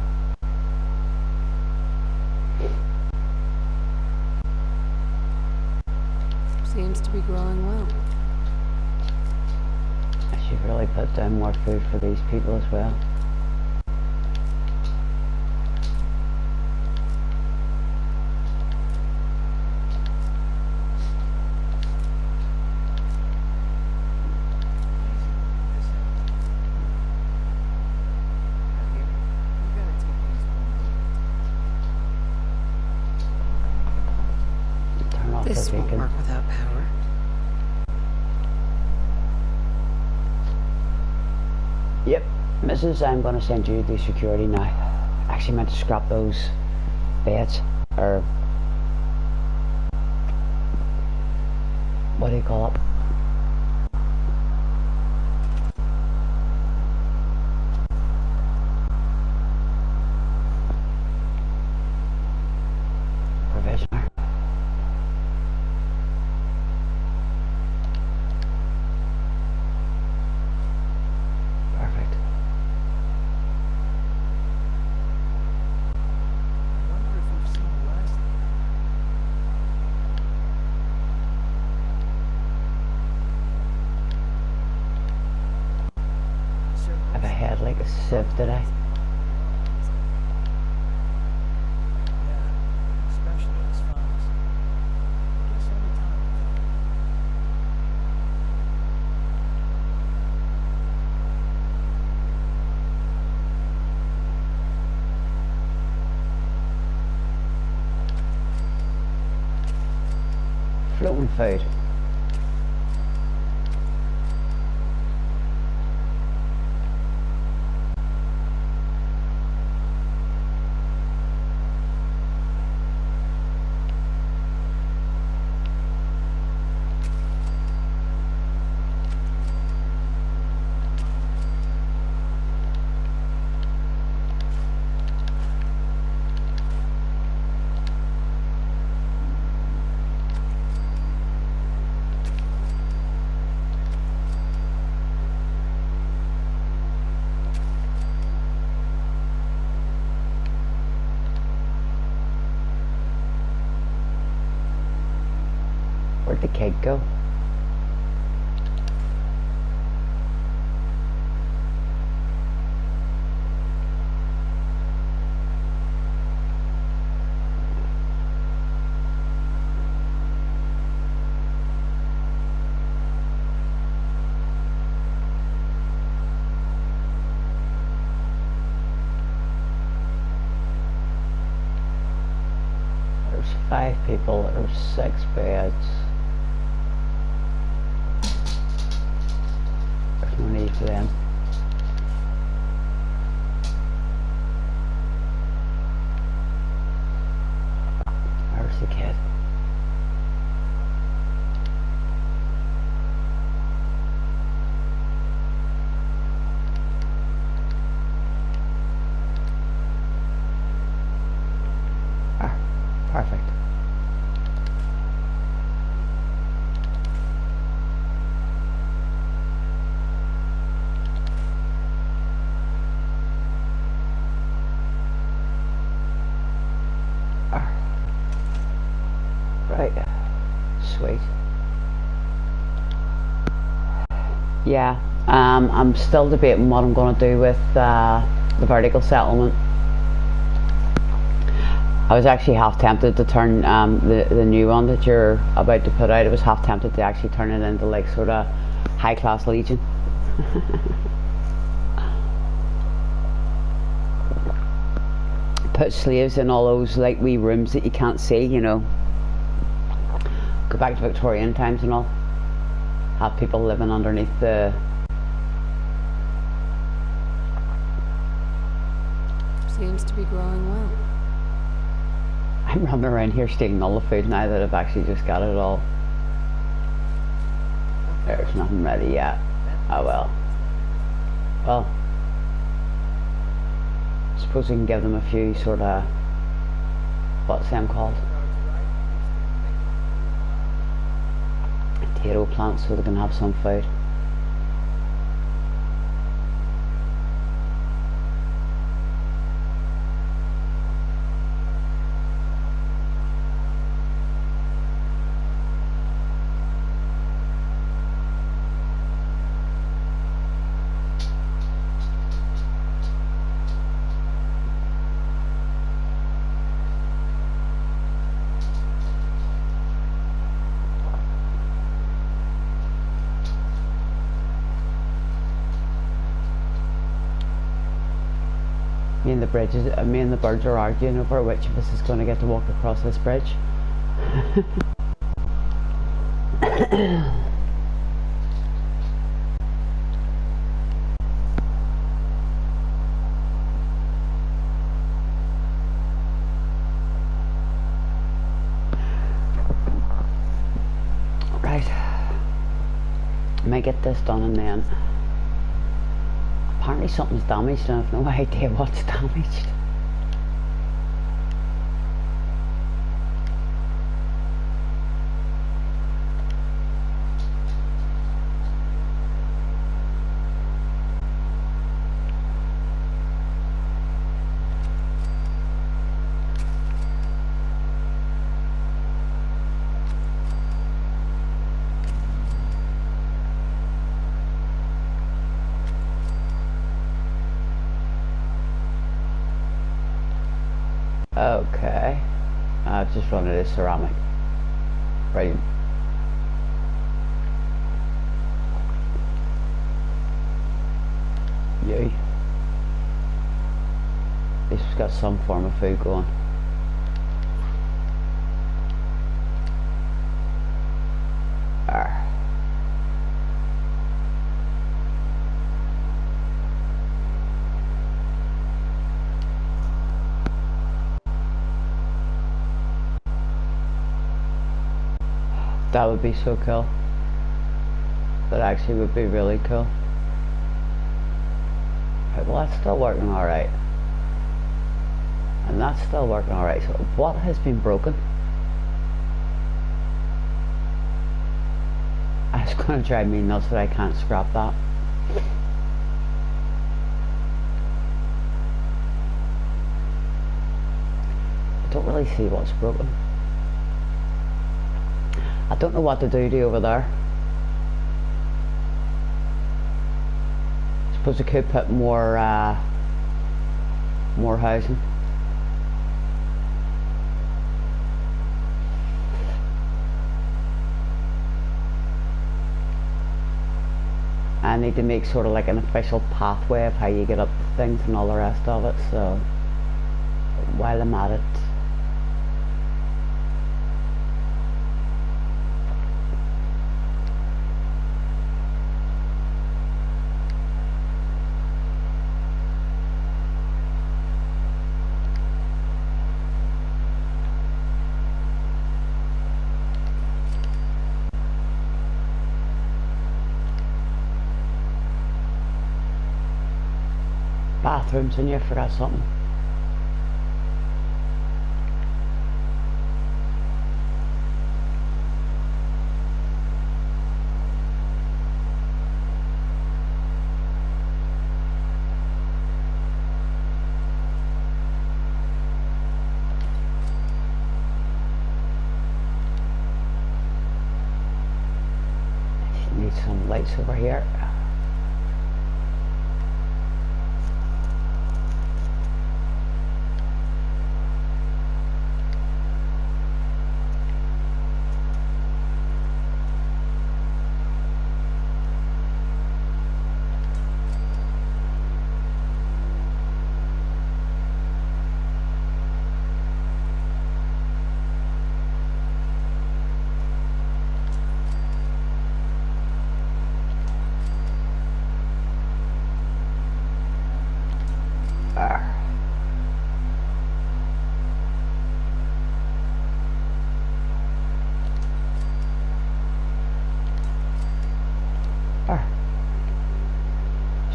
Seems to be growing well. I should really put down more food for these people as well. This won't work without power. Yep, Mrs. I'm going to send you the security now. Actually meant to scrap those beds, or what do you call it? Provisioner. Perfect. a sieve, did I? Yeah, especially as funds. I guess only time will tell. Floating food. Where'd the cake go? There's 5 people, there's 6 beds. There's no need for them. Where's the kid? Ah, perfect. Right, sweet. Yeah, I'm still debating what I'm going to do with the vertical settlement. I was actually half tempted to turn the new one that you're about to put out. I was half tempted to actually turn it into like sort of high class Legion. Put slaves in all those like wee rooms that you can't see, you know. Go back to Victorian times and all. Have people living underneath the... Seems to be growing well. I'm running around here stealing all the food now that I've actually just got it all. There's nothing ready yet. Oh well. Well, I suppose we can give them a few sort of... what's them called? Potato plants so they can have some food. Me and the birds are arguing over which of us is going to get to walk across this bridge. Right. I might get this done and then... Apparently something's damaged and I have no idea what's damaged. Okay. I've just run out of ceramic. Right. Yay. At least we've got some form of food going. Arr. That would be so cool. That actually would be really cool. Right, well, that's still working alright. And that's still working alright. So what has been broken? It's going to drive me nuts that I can't scrap that. I don't really see what's broken. I don't know what to do to over there. I suppose I could put more housing. I need to make sort of like an official pathway of how you get up to things and all the rest of it, so while I'm at it. Bathrooms, and you forgot something. Need some lights over here.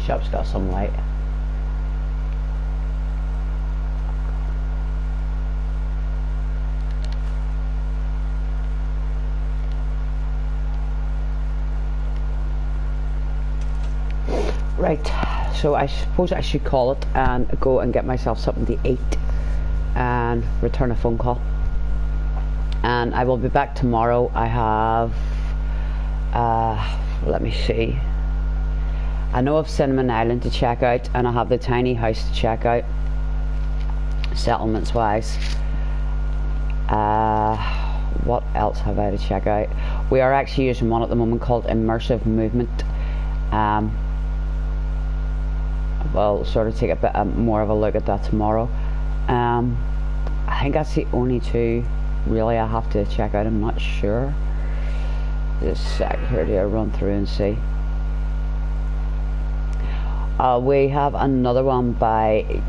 Shop's got some light. Right, so I suppose I should call it and go and get myself something to eat and return a phone call. And I will be back tomorrow. I have, let me see. I know of Cinnamon Island to check out, and I have the tiny house to check out, settlements wise. What else have I to check out? We are actually using one at the moment called Immersive Movement. We'll sort of take a bit more of a look at that tomorrow. I think that's the only two really I have to check out. I'm not sure. Just a sec here to run through and see. We have another one by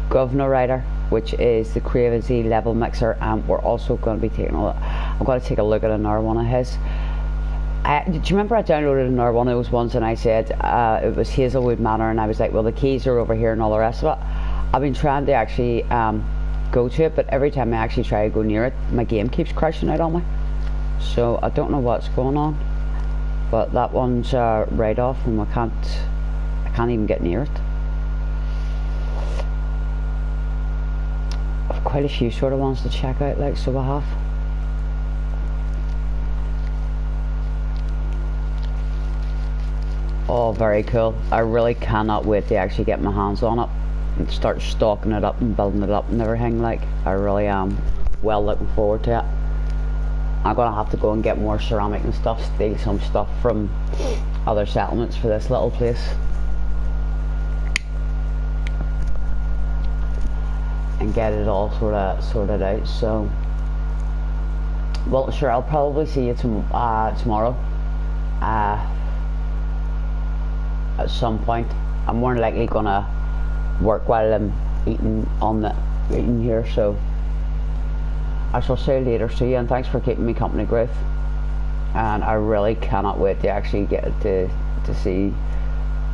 GovnoWriter, which is the Crazy Level Mixer, and we're also going to be taking I'm going to take a look at another one of his. Do you remember I downloaded another one of those ones and I said it was Hazelwood Manor, and I was like, well, the keys are over here and all the rest of it. I've been trying to actually go to it, but every time I actually try to go near it, my game keeps crashing out on me. So I don't know what's going on. But that one's right off, and I can't even get near it. I've quite a few sort of ones to check out, like, so I have. Oh, very cool. I really cannot wait to actually get my hands on it. and start stocking it up and building it up and everything. Like, I really am well looking forward to it. I'm gonna have to go and get more ceramic and stuff, steal some stuff from other settlements for this little place. And get it all sorted out. So, well, sure, I'll probably see you tomorrow at some point. I'm more than likely gonna work while I'm eating here, so I shall see you later. See you, and thanks for keeping me company, Griff. And I really cannot wait to actually get to see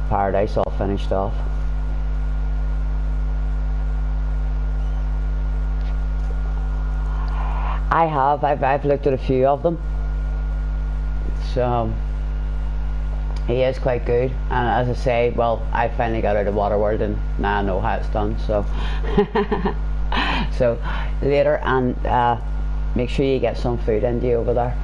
Paradise all finished off. I've looked at a few of them, so he is quite good. And as I say, well, I finally got out of Waterworld and now I know how it's done, so so later, and make sure you get some food into you over there.